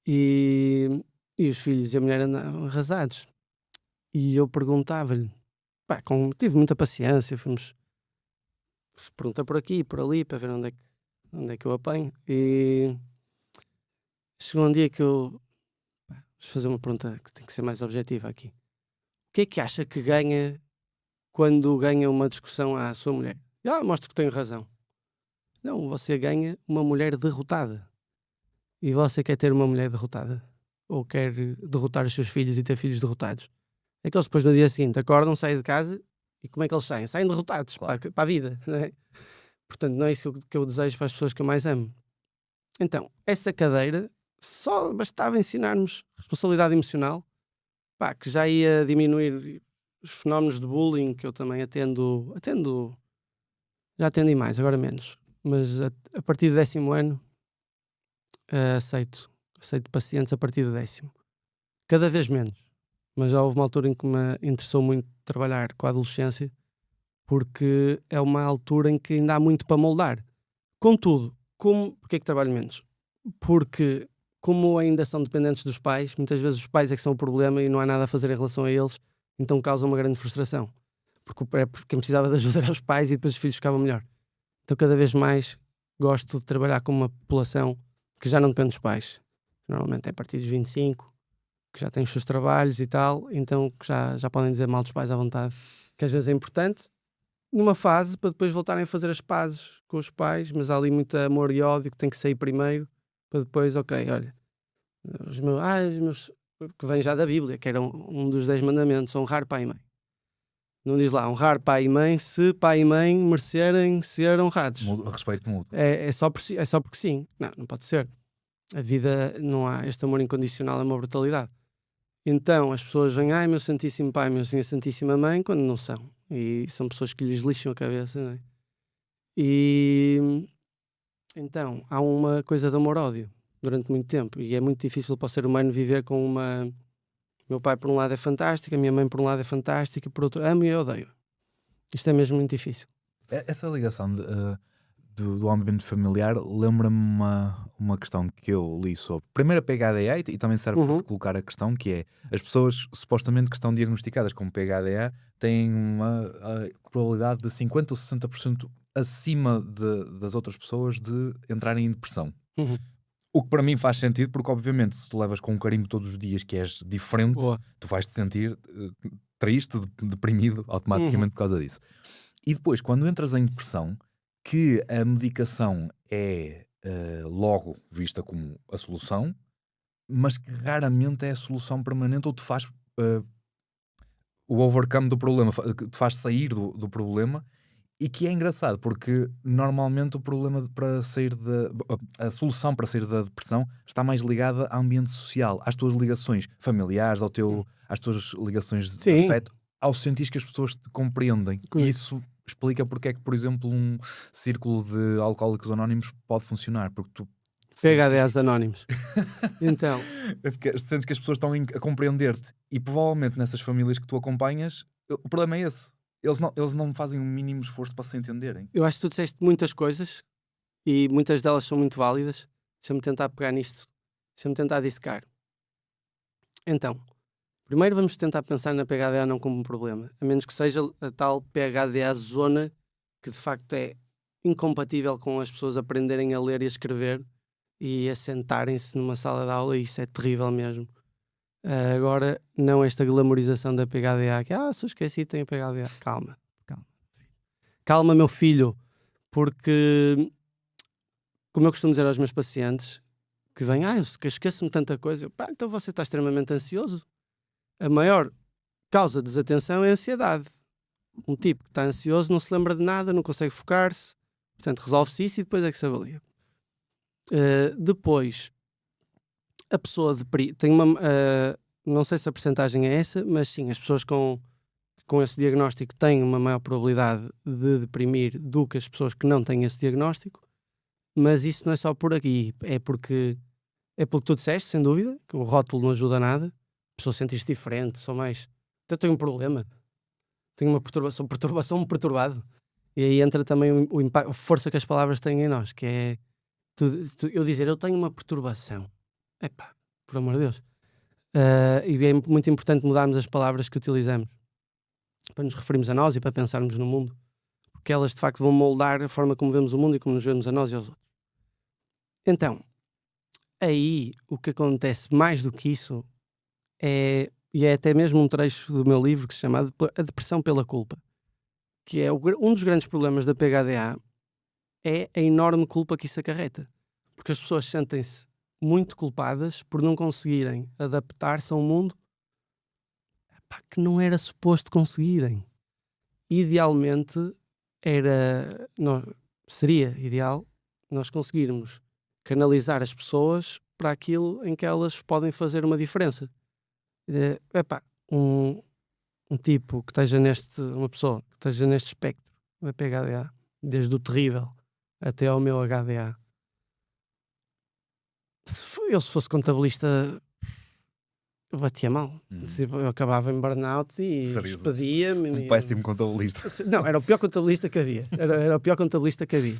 E os filhos e a mulher andavam arrasados. E eu perguntava-lhe, tive muita paciência, pergunta por aqui e por ali para ver onde é que eu apanho. E chegou um dia que vou fazer uma pergunta que tem que ser mais objetiva aqui. O que é que acha que ganha quando ganha uma discussão à sua mulher? Mostro que tenho razão. Não, você ganha uma mulher derrotada. E você quer ter uma mulher derrotada? Ou quer derrotar os seus filhos e ter filhos derrotados? É que eles depois no dia seguinte acordam, saem de casa e como é que eles saem? Saem derrotados, claro, para a vida. Não é? Portanto, não é isso que eu desejo para as pessoas que eu mais amo. Então, essa cadeira só bastava ensinar-nos responsabilidade emocional, que já ia diminuir os fenómenos de bullying que eu também atendo, já atendi mais, agora menos. Mas a partir do 10º ano aceito pacientes a partir do 10º. Cada vez menos. Mas já houve uma altura em que me interessou muito trabalhar com a adolescência, porque é uma altura em que ainda há muito para moldar. Contudo, porque é que trabalho menos? Porque, como ainda são dependentes dos pais, muitas vezes os pais é que são o problema e não há nada a fazer em relação a eles, então causam uma grande frustração. Porque quem precisava de ajuda eram os pais e depois os filhos ficavam melhor. Então cada vez mais gosto de trabalhar com uma população que já não depende dos pais. Normalmente é a partir dos 25, que já têm os seus trabalhos e tal, então que já podem dizer mal dos pais à vontade, que às vezes é importante, numa fase para depois voltarem a fazer as pazes com os pais, mas há ali muito amor e ódio que tem que sair primeiro, para depois, olha, os meus que vem já da Bíblia, que era um dos 10 mandamentos, honrar pai e mãe. Não diz lá, honrar pai e mãe se pai e mãe merecerem ser honrados. Respeito mútuo. É só porque sim. Não pode ser. A vida, não há este amor incondicional, é uma brutalidade. Então as pessoas vêm, meu santíssimo pai, minha santíssima mãe, quando não são. E são pessoas que lhes lixam a cabeça, não é? E então há uma coisa de amor-ódio durante muito tempo. E é muito difícil para o ser humano viver com uma... Meu pai por um lado é fantástico, a minha mãe por um lado é fantástica, por outro amo e eu odeio. Isto é mesmo muito difícil. Essa ligação do ambiente familiar lembra-me uma questão que eu li sobre. Primeiro a PHDA, e também serve para te colocar a questão, que é as pessoas supostamente que estão diagnosticadas com PHDA têm uma probabilidade de 50% ou 60% acima das outras pessoas de entrarem em depressão. O que para mim faz sentido, porque obviamente se tu levas com um carimbo todos os dias que és diferente, tu vais te sentir triste, deprimido automaticamente por causa disso. E depois, quando entras em depressão, que a medicação é logo vista como a solução, mas que raramente é a solução permanente, ou te faz o overcome do problema, te faz sair do problema, E que é engraçado, porque normalmente o problema para sair a solução para sair da depressão está mais ligada ao ambiente social, às tuas ligações familiares, às tuas ligações de Sim. afeto, ao sentir que as pessoas te compreendem. E isso explica porque é que, por exemplo, um círculo de alcoólicos anónimos pode funcionar, porque tu PHDAs anónimos. Então, sentes que as pessoas estão a compreender-te, e provavelmente nessas famílias que tu acompanhas, o problema é esse. Eles não fazem um mínimo esforço para se entenderem. eu acho que tu disseste muitas coisas e muitas delas são muito válidas. Deixa-me tentar pegar nisto. Deixa-me tentar dissecar. Então, primeiro vamos tentar pensar na PHDA não como um problema, a menos que seja a tal PHDA zona que de facto é incompatível com as pessoas aprenderem a ler e a escrever e a sentarem-se numa sala de aula, e isso é terrível mesmo. Agora, não esta glamorização da PHDA, que se eu esqueci, tenho PHDA. Calma, meu filho, porque, como eu costumo dizer aos meus pacientes, que vêm, eu esqueço-me tanta coisa, então você está extremamente ansioso. A maior causa de desatenção é a ansiedade. Um tipo que está ansioso não se lembra de nada, não consegue focar-se, portanto resolve-se isso e depois é que se avalia. Depois, a pessoa tem uma... não sei se a percentagem é essa, mas sim, as pessoas com esse diagnóstico têm uma maior probabilidade de deprimir do que as pessoas que não têm esse diagnóstico, mas isso não é só por aqui, é porque tu disseste, sem dúvida, que o rótulo não ajuda a nada, a pessoa sente-se diferente, só mais... Então tenho um problema, tenho uma perturbação perturbado, e aí entra também o impacto, a força que as palavras têm em nós, que é eu dizer, eu tenho uma perturbação. Por amor de Deus. E é muito importante mudarmos as palavras que utilizamos para nos referirmos a nós e para pensarmos no mundo, porque elas de facto vão moldar a forma como vemos o mundo e como nos vemos a nós e aos outros. Então, aí o que acontece mais do que isso é até mesmo um trecho do meu livro que se chama A Depressão pela Culpa, que é um dos grandes problemas da PHDA, é a enorme culpa que isso acarreta, porque as pessoas sentem-se muito culpadas por não conseguirem adaptar-se a um mundo que não era suposto conseguirem. Idealmente seria ideal nós conseguirmos canalizar as pessoas para aquilo em que elas podem fazer uma diferença. Um tipo que esteja uma pessoa que esteja neste espectro da PHDA, desde o terrível até ao meu HDA, se fosse contabilista, eu batia mal. Eu acabava em burnout e despedia-me. Péssimo contabilista. Não, era o pior contabilista que havia. Era o pior contabilista que havia.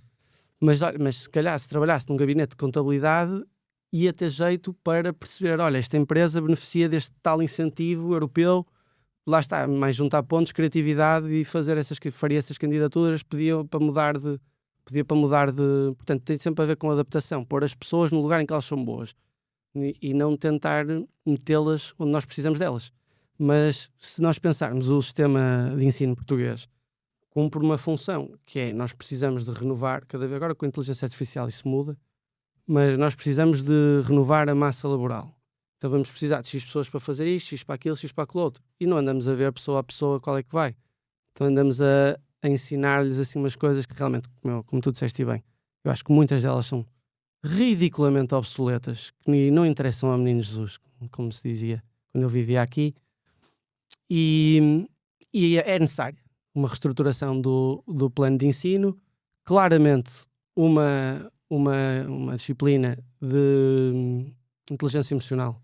Mas se calhar, se trabalhasse num gabinete de contabilidade, ia ter jeito para perceber, olha, esta empresa beneficia deste tal incentivo europeu, lá está, mais juntar pontos, criatividade, e faria essas candidaturas, pedia para mudar de... Portanto, tem sempre a ver com adaptação, pôr as pessoas no lugar em que elas são boas e não tentar metê-las onde nós precisamos delas. Mas se nós pensarmos o sistema de ensino português cumpre uma função, que é, nós precisamos de renovar, cada vez agora com a inteligência artificial isso muda, mas nós precisamos de renovar a massa laboral. Então vamos precisar de X pessoas para fazer isto, X para aquilo, X para aquilo outro. E não andamos a ver pessoa a pessoa qual é que vai. Então andamos a ensinar-lhes assim umas coisas que realmente, como tu disseste bem, eu acho que muitas delas são ridiculamente obsoletas, que não interessam ao menino Jesus, como se dizia quando eu vivia aqui, e é necessária uma reestruturação do plano de ensino, claramente uma disciplina de inteligência emocional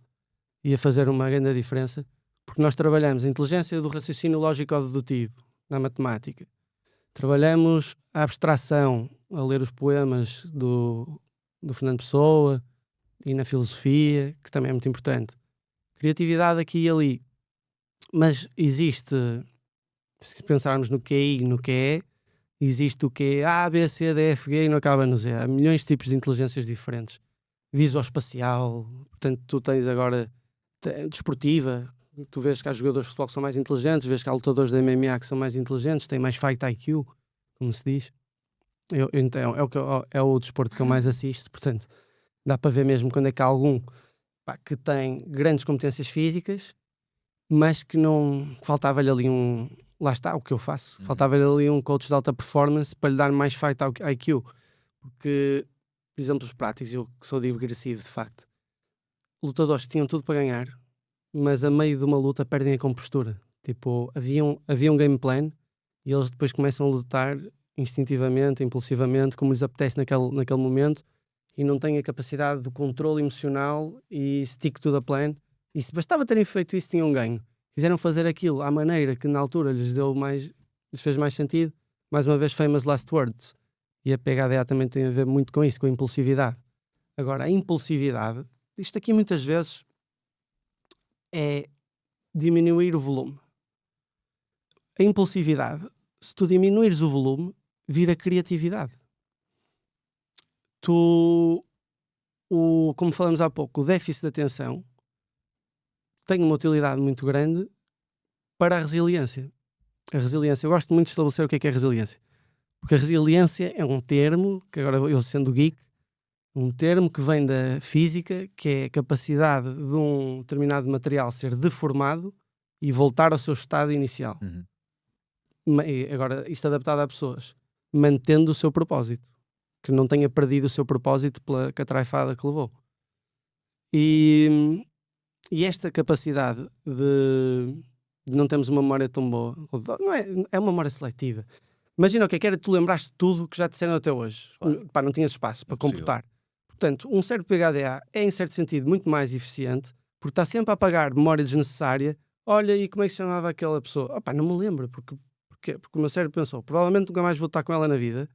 ia fazer uma grande diferença, porque nós trabalhamos a inteligência do raciocínio lógico-dedutivo na matemática, trabalhamos a abstração, a ler os poemas do Fernando Pessoa e na filosofia, que também é muito importante. Criatividade aqui e ali. Mas existe, se pensarmos no QI e no QE, existe o QE A, B, C, D, F, G e não acaba no Z. Há milhões de tipos de inteligências diferentes. Visoespacial, portanto tu tens agora desportiva, tu vês que há jogadores de futebol que são mais inteligentes, vês que há lutadores de MMA que são mais inteligentes, têm mais fight IQ, como se diz. Então, é o desporto que eu mais assisto, portanto, dá para ver mesmo quando é que há algum que tem grandes competências físicas, mas que não faltava-lhe ali lá está, o que eu faço. Faltava ali um coach de alta performance para lhe dar mais fight IQ. Porque, exemplos práticos, eu que sou agressivo de facto, lutadores que tinham tudo para ganhar, mas a meio de uma luta perdem a compostura. Tipo, havia um game plan e eles depois começam a lutar instintivamente, impulsivamente, como lhes apetece naquele momento, e não têm a capacidade de controle emocional e stick to the plan. E se bastava terem feito isso, tinham ganho. Quiseram fazer aquilo à maneira que na altura lhes fez mais sentido. Mais uma vez, famous last words. E a PHDA também tem a ver muito com isso, com a impulsividade. Agora, a impulsividade, isto aqui muitas vezes é diminuir o volume. A impulsividade, se tu diminuires o volume, vira criatividade. Como falamos há pouco, o déficit de atenção tem uma utilidade muito grande para a resiliência. A resiliência, eu gosto muito de estabelecer o que é resiliência. Porque a resiliência é um termo, que agora eu sendo geek, um termo que vem da física, que é a capacidade de um determinado material ser deformado e voltar ao seu estado inicial. Agora, isto adaptado a pessoas, mantendo o seu propósito, que não tenha perdido o seu propósito pela catraifada que levou. E esta capacidade de não termos uma memória tão boa, não é uma memória seletiva. Imagina o que era, tu lembraste de tudo que já te disseram até hoje. Claro. Pá, não tinhas espaço para computar. Portanto, um cérebro PHDA é, em certo sentido, muito mais eficiente, porque está sempre a apagar memória desnecessária. Olha, e como é que se chamava aquela pessoa? Opá, não me lembro, porque o meu cérebro pensou, provavelmente nunca mais vou estar com ela na vida.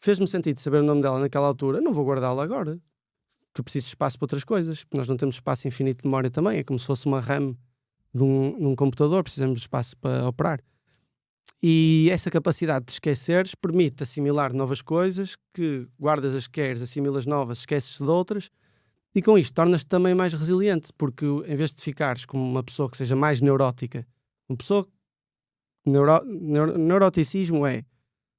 Fez-me sentido saber o nome dela naquela altura, não vou guardá-la agora. Tu precisas de espaço para outras coisas, porque nós não temos espaço infinito de memória também, é como se fosse uma RAM de um computador, precisamos de espaço para operar. E essa capacidade de esqueceres permite assimilar novas coisas, que guardas as que queres, assimilas novas, esqueces de outras, e com isto tornas-te também mais resiliente, porque em vez de ficares como uma pessoa que seja mais neurótica, uma pessoa... Neuroticismo é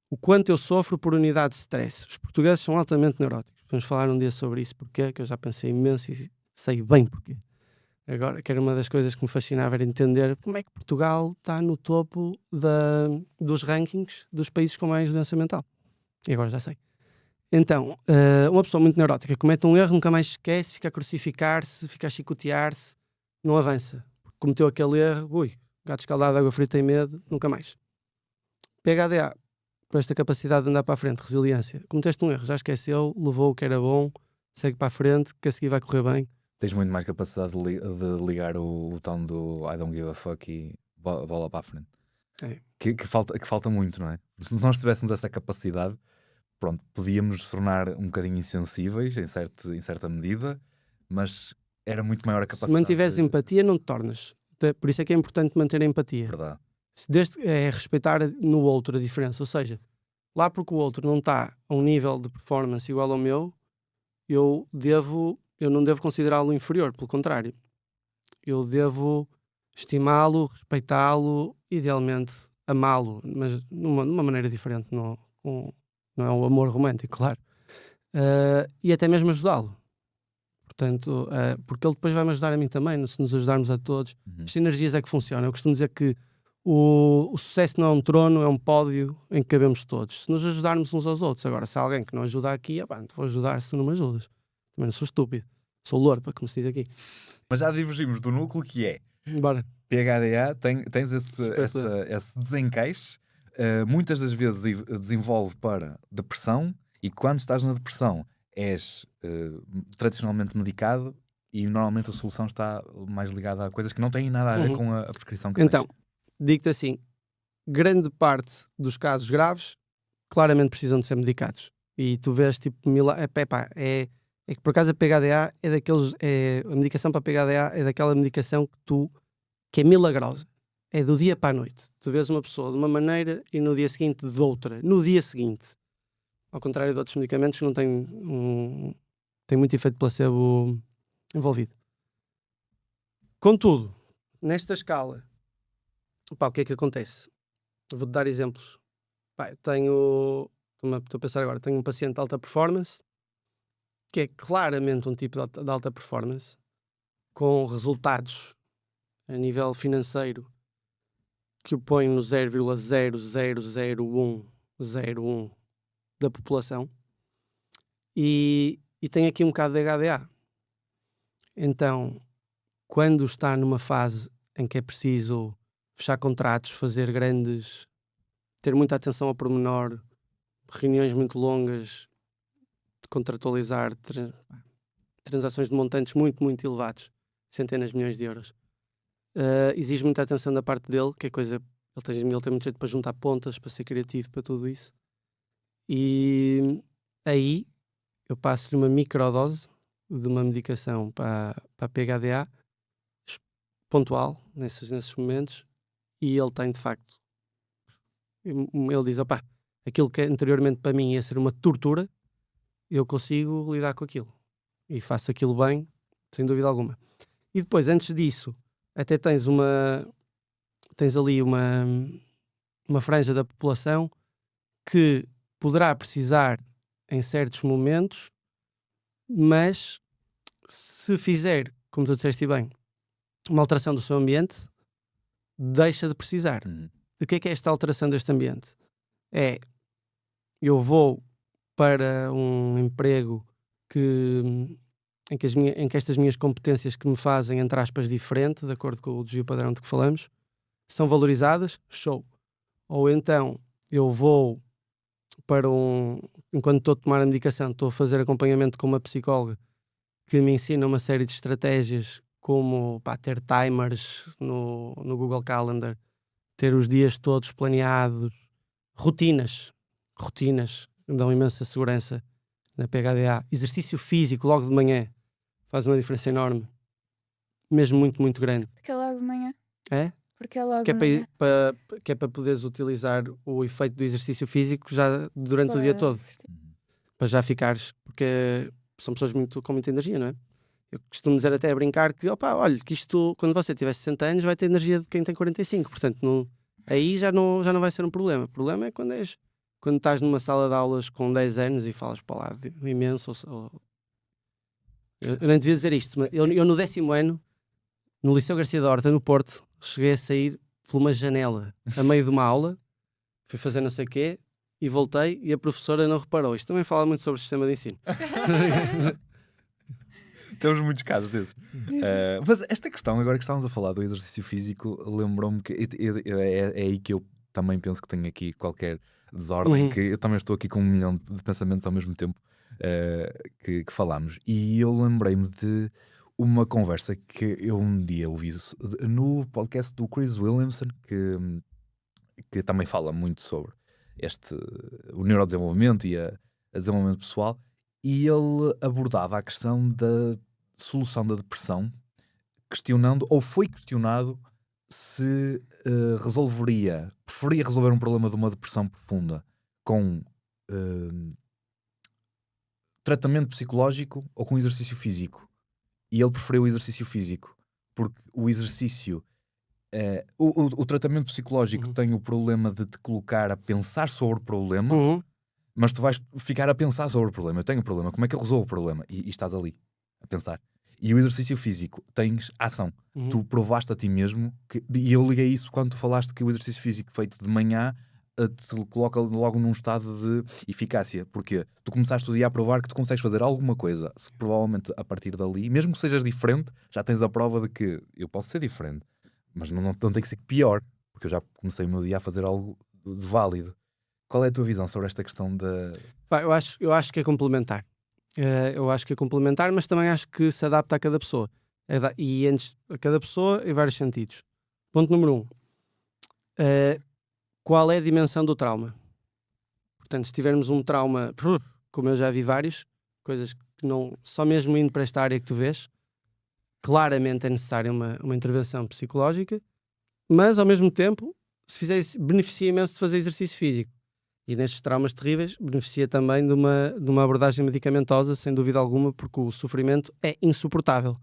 o quanto eu sofro por unidade de stress. Os portugueses são altamente neuróticos. Vamos falar um dia sobre isso, porque que eu já pensei imenso e sei bem porquê. Agora, que era uma das coisas que me fascinava, era entender como é que Portugal está no topo dos rankings dos países com mais doença mental. E agora já sei. Então, uma pessoa muito neurótica comete um erro, nunca mais esquece, fica a crucificar-se, fica a chicotear-se, não avança. Cometeu aquele erro, gato escaldado, água fria, tem medo, nunca mais. PHDA, com esta capacidade de andar para a frente, resiliência. Cometeste um erro, já esqueceu, levou o que era bom, segue para a frente, que a seguir vai correr bem. Tens muito mais capacidade de ligar o botão do I don't give a fuck e bola para a frente. É. Que falta muito, não é? Se nós tivéssemos essa capacidade, pronto, podíamos nos tornar um bocadinho insensíveis em certa medida, mas era muito maior a capacidade. Se mantiveres empatia, não te tornas. Por isso é que é importante manter a empatia. Verdade. É respeitar no outro a diferença. Ou seja, lá porque o outro não está a um nível de performance igual ao meu, eu não devo considerá-lo inferior. Pelo contrário, eu devo estimá-lo, respeitá-lo, idealmente amá-lo, mas numa maneira diferente. Não é o amor romântico, claro. E até mesmo ajudá-lo. Portanto, porque ele depois vai-me ajudar a mim também, se nos ajudarmos a todos. As sinergias é que funcionam. Eu costumo dizer que o sucesso não é um trono, é um pódio em que cabemos todos. Se nos ajudarmos uns aos outros. Agora, se há alguém que não ajuda aqui, não te vou ajudar se tu não me ajudas. Também não sou estúpido. Sou louro, para como se diz aqui. Mas já divergimos do núcleo que é Bora. PHDA, tens esse desencaixe, muitas das vezes desenvolve para depressão, e quando estás na depressão és tradicionalmente medicado e normalmente a solução está mais ligada a coisas que não têm nada a ver com a prescrição que então, tens. digo-te assim, grande parte dos casos graves claramente precisam de ser medicados. E tu vês tipo, é que por acaso a PHDA é daqueles, a medicação para a PHDA é daquela medicação que é milagrosa. É do dia para a noite. Tu vês uma pessoa de uma maneira e no dia seguinte de outra. No dia seguinte. Ao contrário de outros medicamentos que não têm muito efeito placebo envolvido. Contudo, nesta escala, o que é que acontece? Vou-te dar exemplos. Estou a pensar agora, tenho um paciente de alta performance, que é claramente um tipo de alta performance, com resultados a nível financeiro que o põe no 0,0000101 da população e tem aqui um bocado de HDA. Então, quando está numa fase em que é preciso fechar contratos, ter muita atenção ao pormenor, reuniões muito longas, de contratualizar transações de montantes muito, muito elevados, centenas de milhões de euros, exige muita atenção da parte dele, que é coisa... Ele tem muito jeito para juntar pontas, para ser criativo, para tudo isso. E aí eu passo-lhe uma microdose de uma medicação para PHDA, pontual, nesses momentos, e ele tem, de facto... Ele diz, opá, aquilo que anteriormente para mim ia ser uma tortura, eu consigo lidar com aquilo. E faço aquilo bem, sem dúvida alguma. E depois, antes disso, até tens ali uma franja da população que poderá precisar em certos momentos, mas se fizer, como tu disseste bem, uma alteração do seu ambiente, deixa de precisar. De que é esta alteração deste ambiente? Eu vou para um emprego em que estas minhas competências que me fazem, entre aspas, diferente, de acordo com o desvio padrão de que falamos, são valorizadas, show. Ou então eu vou para enquanto estou a tomar a medicação, estou a fazer acompanhamento com uma psicóloga que me ensina uma série de estratégias, como ter timers no Google Calendar, ter os dias todos planeados, rotinas dão imensa segurança na PHDA. Exercício físico logo de manhã faz uma diferença enorme, mesmo muito, muito grande. Porque é logo de manhã? É? Porque é logo Que de manhã. é para poderes utilizar o efeito do exercício físico já durante o dia todo, para já ficares, porque são pessoas com muita energia, não é? Eu costumo dizer até a brincar que, olha, que isto, quando você tiver 60 anos, vai ter energia de quem tem 45, portanto, aí já não vai ser um problema. O problema é quando estás numa sala de aulas com 10 anos e falas para lá imenso. Eu nem devia dizer isto, mas eu no 10º ano, no Liceu Garcia da Horta, no Porto, cheguei a sair por uma janela, a meio de uma aula, fui fazer não sei o quê, e voltei, e a professora não reparou. Isto também fala muito sobre o sistema de ensino. Temos muitos casos desses. Mas esta questão, agora que estávamos a falar do exercício físico, lembrou-me que é aí que eu também penso que tenho aqui qualquer desordem, que eu também estou aqui com 1 milhão de pensamentos ao mesmo tempo que falámos. E eu lembrei-me de uma conversa que eu um dia ouvi no podcast do Chris Williamson, que também fala muito sobre o neurodesenvolvimento e a desenvolvimento pessoal, e ele abordava a questão da solução da depressão, foi questionado se preferia resolver um problema de uma depressão profunda com tratamento psicológico ou com exercício físico. E ele preferiu o exercício físico, porque o exercício, o tratamento psicológico tem o problema de te colocar a pensar sobre o problema, mas tu vais ficar a pensar sobre o problema. Eu tenho um problema, como é que eu resolvo o problema? E estás ali a pensar. E o exercício físico, tens ação. Tu provaste a ti mesmo, e eu liguei isso quando tu falaste que o exercício físico feito de manhã te coloca logo num estado de eficácia, porque tu começaste o dia a provar que tu consegues fazer alguma coisa, provavelmente a partir dali, mesmo que sejas diferente, já tens a prova de que eu posso ser diferente, mas não tem que ser pior, porque eu já comecei o meu dia a fazer algo de válido. Qual é a tua visão sobre esta questão da... Eu acho que é complementar. Eu acho que é complementar, mas também acho que se adapta a cada pessoa. A cada pessoa em vários sentidos. Ponto número 1. Qual é a dimensão do trauma? Portanto, se tivermos um trauma, como eu já vi vários, coisas que não... Só mesmo indo para esta área que tu vês, claramente é necessária uma intervenção psicológica, mas ao mesmo tempo, se fizeres, beneficia imenso de fazer exercício físico. E nestes traumas terríveis, beneficia também de uma abordagem medicamentosa, sem dúvida alguma, porque o sofrimento é insuportável.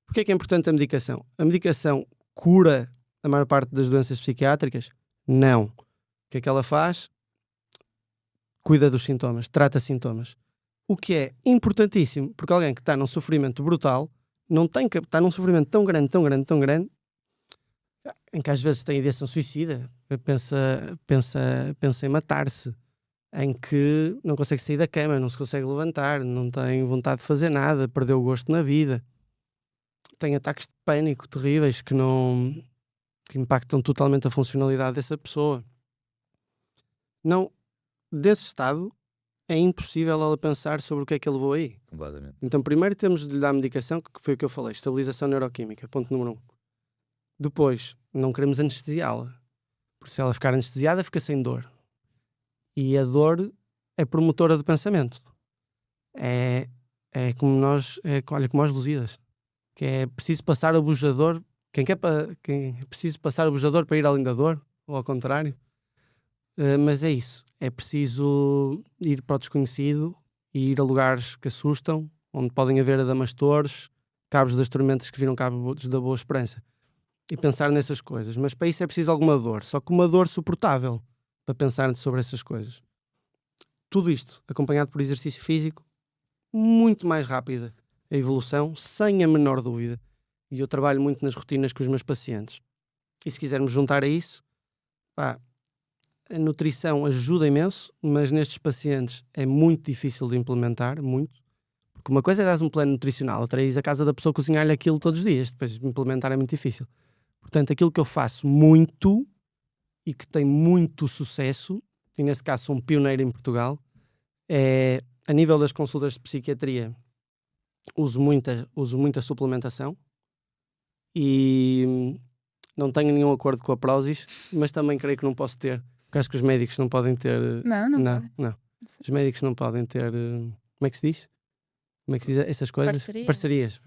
Porquê é que é importante a medicação? A medicação cura a maior parte das doenças psiquiátricas? Não. O que é que ela faz? Cuida dos sintomas, trata sintomas. O que é importantíssimo, porque alguém que está num sofrimento brutal, está num sofrimento tão grande, em que às vezes tem ideação suicida, pensa em matar-se, em que não consegue sair da cama, não se consegue levantar, não tem vontade de fazer nada, perdeu o gosto na vida, tem ataques de pânico terríveis que impactam totalmente a funcionalidade dessa pessoa. Não, desse estado é impossível ela pensar sobre o que é que ele levou aí. Completamente. Então primeiro temos de lhe dar medicação, que foi o que eu falei, estabilização neuroquímica, ponto número 1. Depois, não queremos anestesiá-la, porque se ela ficar anestesiada fica sem dor. E a dor é promotora do pensamento. É como como as luzidas, que é preciso passar o bujador, é preciso passar o bujador para ir além da dor, ou ao contrário. Mas é isso, é preciso ir para o desconhecido e ir a lugares que assustam, onde podem haver adamastores, cabos das tormentas que viram cabos da boa esperança, e pensar nessas coisas. Mas para isso é preciso alguma dor, só que uma dor suportável para pensar sobre essas coisas. Tudo isto acompanhado por exercício físico, muito mais rápida a evolução, sem a menor dúvida. E eu trabalho muito nas rotinas com os meus pacientes. E se quisermos juntar a isso, a nutrição ajuda imenso, mas nestes pacientes é muito difícil de implementar, muito. Porque uma coisa é dar um plano nutricional, outra é ir à casa da pessoa cozinhar-lhe aquilo todos os dias, depois implementar é muito difícil. Portanto, aquilo que eu faço muito e que tem muito sucesso, e nesse caso sou um pioneiro em Portugal, é, a nível das consultas de psiquiatria, uso muita suplementação e não tenho nenhum acordo com a Prozis, mas também creio que não posso ter, porque acho que os médicos não podem ter... Não podem. Não. Os médicos não podem ter... Como é que se diz? Como é que se diz essas coisas? Parcerias.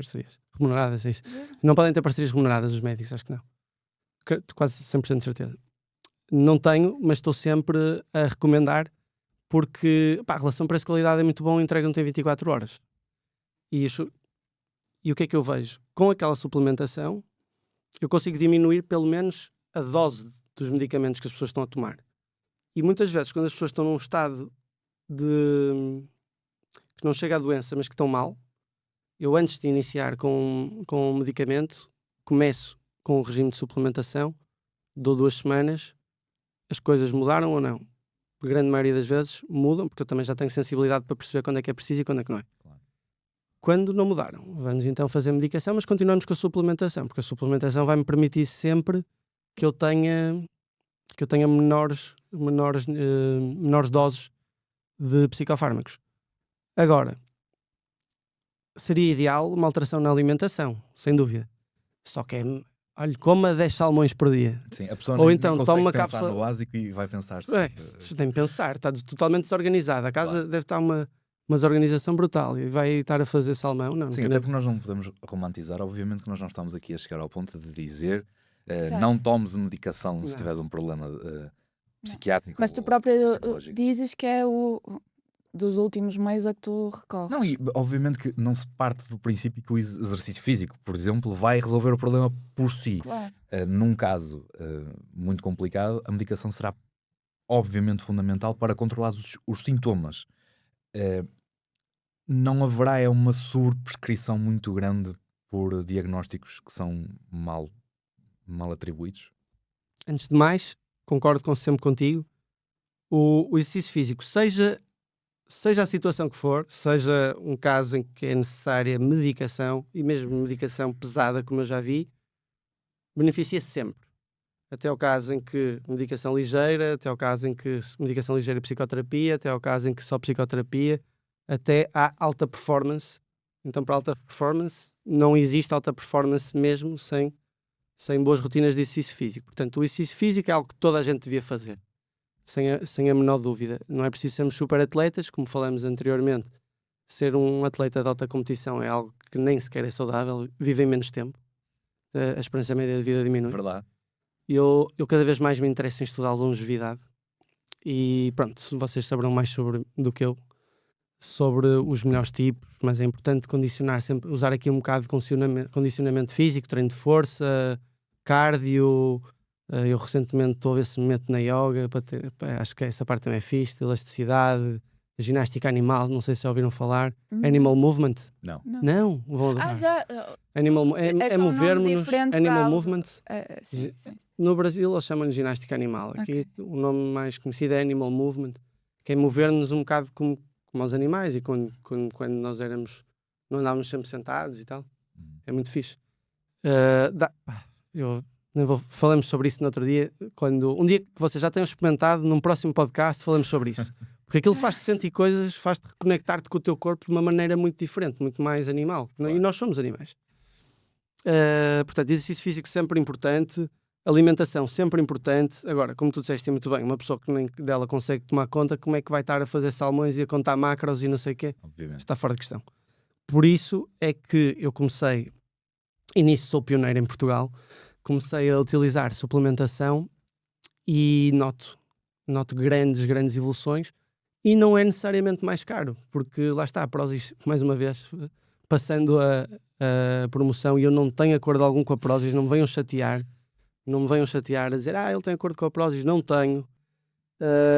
Remuneradas, é isso. Não podem ter parcerias remuneradas os médicos, acho que não. Quase 100% de certeza. Não tenho, mas estou sempre a recomendar, porque a relação preço-qualidade é muito bom, entregam-te em 24 horas. E o que é que eu vejo? Com aquela suplementação, eu consigo diminuir pelo menos a dose dos medicamentos que as pessoas estão a tomar. E muitas vezes, quando as pessoas estão num estado de... que não chega à doença, mas que estão mal, eu antes de iniciar com o medicamento, começo com o regime de suplementação, dou 2 semanas, as coisas mudaram ou não? A grande maioria das vezes mudam, porque eu também já tenho sensibilidade para perceber quando é que é preciso e quando é que não é. Claro. Quando não mudaram, vamos então fazer medicação, mas continuamos com a suplementação, porque a suplementação vai-me permitir sempre que eu tenha menores doses de psicofármacos. Agora, seria ideal uma alteração na alimentação, sem dúvida. Só que olha, coma 10 salmões por dia. Sim, a pessoa Ou nem então consegue toma uma pensar cápsula no básico e vai pensar tem que pensar, está totalmente desorganizada. A casa Claro. deve estar uma desorganização brutal e vai estar a fazer salmão. Não, Sim, não até porque nós não podemos romantizar. Obviamente que nós não estamos aqui a chegar ao ponto de dizer Exato. não tomes medicação se Não. tiveres um problema psiquiátrico. Mas tu ou próprio psicológico. dizes que é o dos últimos meios a que tu recorres. Não, e obviamente que não se parte do princípio que o exercício físico, por exemplo, vai resolver o problema por si. Claro. Num caso muito complicado, a medicação será obviamente fundamental para controlar os sintomas. Não haverá uma subprescrição muito grande por diagnósticos que são mal atribuídos? Antes de mais, concordo sempre contigo, o exercício físico, seja a situação que for, seja um caso em que é necessária medicação, e mesmo medicação pesada, como eu já vi, beneficia-se sempre. Até ao caso em que medicação ligeira, até ao caso em que medicação ligeira e psicoterapia, até ao caso em que só psicoterapia, até à alta performance. Então, para alta performance, não existe alta performance mesmo sem boas rotinas de exercício físico. Portanto, o exercício físico é algo que toda a gente devia fazer, sem a menor dúvida. Não é preciso sermos super atletas, como falamos anteriormente. Ser um atleta de alta competição é algo que nem sequer é saudável, vivem menos tempo. A esperança média de vida diminui. Verdade. Eu cada vez mais me interesso em estudar a longevidade e pronto, vocês saberão mais do que eu sobre os melhores tipos, mas é importante condicionar sempre, usar aqui um bocado de condicionamento físico, treino de força, cardio. Eu recentemente estou a ver se me meto na yoga, acho que essa parte também é fixe, de elasticidade, a ginástica animal, não sei se já ouviram falar. Uhum. Animal movement. Não. Não, vão adorar. Já. Animal, É só um nome movermos-nos, diferente para animal algo. movement. Sim. No Brasil eles chamam de ginástica animal. Aqui Ok. o nome mais conhecido é animal movement, que é mover-nos um bocado como os animais e quando nós não andávamos sempre sentados e tal. É muito fixe. Falamos sobre isso no outro dia. Um dia que vocês já tenham experimentado, num próximo podcast falamos sobre isso. Porque aquilo faz-te sentir coisas, faz-te reconectar-te com o teu corpo de uma maneira muito diferente, muito mais animal. E nós somos animais. Portanto, exercício físico sempre importante, alimentação sempre importante. Agora, como tu disseste muito bem, uma pessoa que nem dela consegue tomar conta, como é que vai estar a fazer salmões e a contar macros e não sei o quê? Obviamente. Está fora de questão. Por isso é que eu comecei, e nisso sou pioneiro em Portugal, comecei a utilizar suplementação e noto grandes evoluções, e não é necessariamente mais caro, porque lá está, a Prozis, mais uma vez, passando a promoção, e eu não tenho acordo algum com a Prozis, não me venham chatear a dizer, ele tem acordo com a Prozis, não tenho,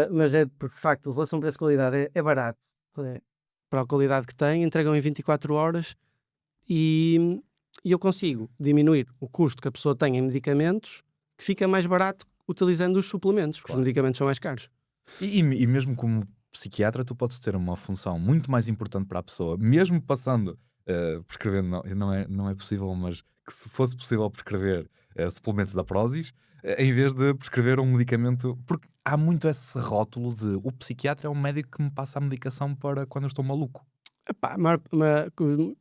mas é porque de facto a relação preço-qualidade é barato, para a qualidade que tem, entregam em 24 horas e eu consigo diminuir o custo que a pessoa tem em medicamentos, que fica mais barato utilizando os suplementos, porque os medicamentos são mais caros. E mesmo como psiquiatra, tu podes ter uma função muito mais importante para a pessoa, mesmo passando, prescrevendo, não é possível, mas que se fosse possível prescrever suplementos da Prozis, em vez de prescrever um medicamento, porque há muito esse rótulo de o psiquiatra é um médico que me passa a medicação para quando eu estou maluco. Epá,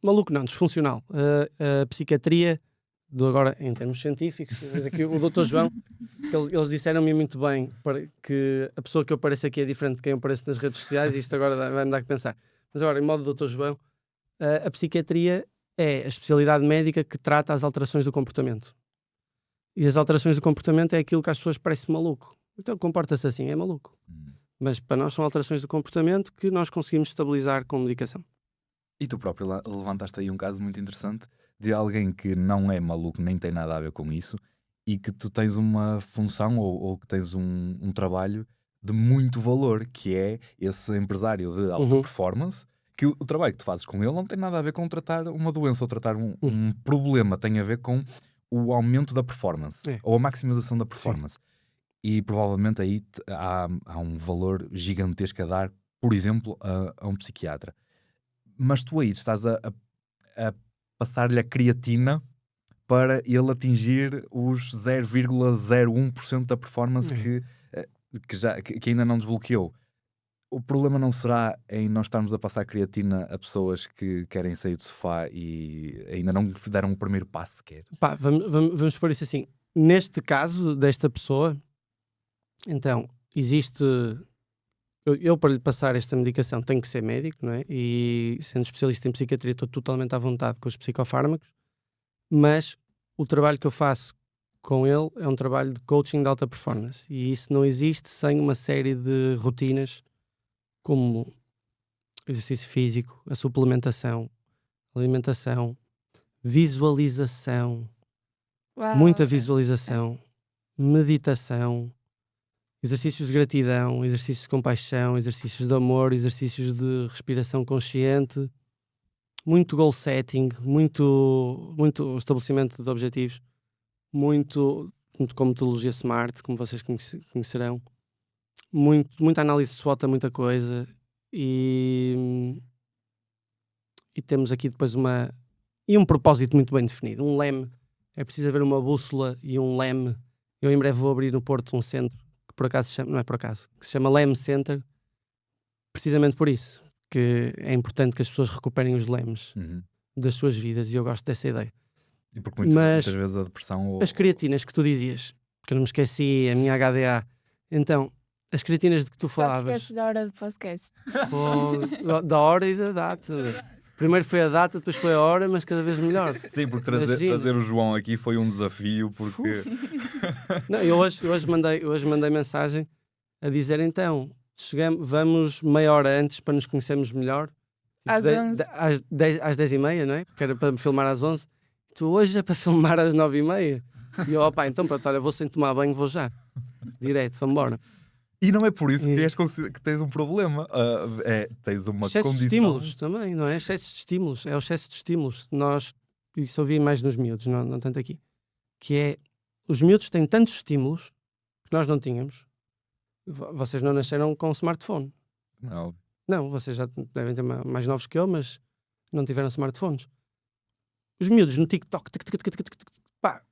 maluco não, disfuncional. A psiquiatria, agora em termos científicos, mas aqui o Dr. João, eles disseram-me muito bem que a pessoa que eu pareço aqui é diferente de quem eu pareço nas redes sociais, e isto agora vai-me dar que pensar. Mas agora, em modo Dr. João, a psiquiatria é a especialidade médica que trata as alterações do comportamento. E as alterações do comportamento é aquilo que às pessoas parece maluco. Então comporta-se assim, é maluco. Mas para nós são alterações do comportamento que nós conseguimos estabilizar com medicação. E tu próprio levantaste aí um caso muito interessante de alguém que não é maluco, nem tem nada a ver com isso, e que tu tens uma função ou que tens um trabalho de muito valor, que é esse empresário de alta performance, que o trabalho que tu fazes com ele não tem nada a ver com tratar uma doença ou tratar um problema, tem a ver com o aumento da performance, ou a maximização da performance. Sim. E provavelmente aí há um valor gigantesco a dar, por exemplo, a um psiquiatra. Mas tu aí estás a passar-lhe a creatina para ele atingir os 0,01% da performance que ainda não desbloqueou. O problema não será em nós estarmos a passar creatina a pessoas que querem sair do sofá e ainda não deram o primeiro passo sequer? Pá, vamos pôr isso assim. Neste caso desta pessoa, então, existe... Eu para lhe passar esta medicação tenho que ser médico, não é? E sendo especialista em psiquiatria estou totalmente à vontade com os psicofármacos, mas o trabalho que eu faço com ele é um trabalho de coaching de alta performance, e isso não existe sem uma série de rotinas como exercício físico, a suplementação, alimentação, visualização, muita visualização, meditação, exercícios de gratidão, exercícios de compaixão, exercícios de amor, exercícios de respiração consciente, muito goal setting, muito estabelecimento de objetivos, muito como metodologia SMART, como vocês conhecerão, muita análise de SWOT, muita coisa, e temos aqui depois um propósito muito bem definido, um leme. É preciso haver uma bússola e um leme. Eu em breve vou abrir no Porto um centro que por acaso que se chama Leme Center, precisamente por isso, que é importante que as pessoas recuperem os lemes das suas vidas, e eu gosto dessa ideia. E porque muitas vezes a depressão... As creatinas que tu dizias, que eu não me esqueci, a minha HDA, então, as creatinas de que tu falavas... Só te esqueces da hora do podcast. Da hora e da data. Primeiro foi a data, depois foi a hora, mas cada vez melhor. Sim, porque trazer o João aqui foi um desafio, porque... Não, eu hoje mandei mensagem a dizer, então, vamos meia hora antes para nos conhecermos melhor. Às 11. Às 10h30, não é? Porque era para filmar às 11. Tu hoje é para filmar às 9h30. E eu, então pronto, olha, vou sem tomar banho, vou já. Direto, vamos embora. E não é por isso que tens um problema. Tens uma excesso condição. de estímulos também, não é? Excesso de estímulos. É o excesso de estímulos. Isso ouvi mais nos miúdos, não tanto aqui. Que é, os miúdos têm tantos estímulos que nós não tínhamos. Vocês não nasceram com um smartphone. Não, vocês já devem ter mais novos que eu, mas não tiveram smartphones. Os miúdos no TikTok,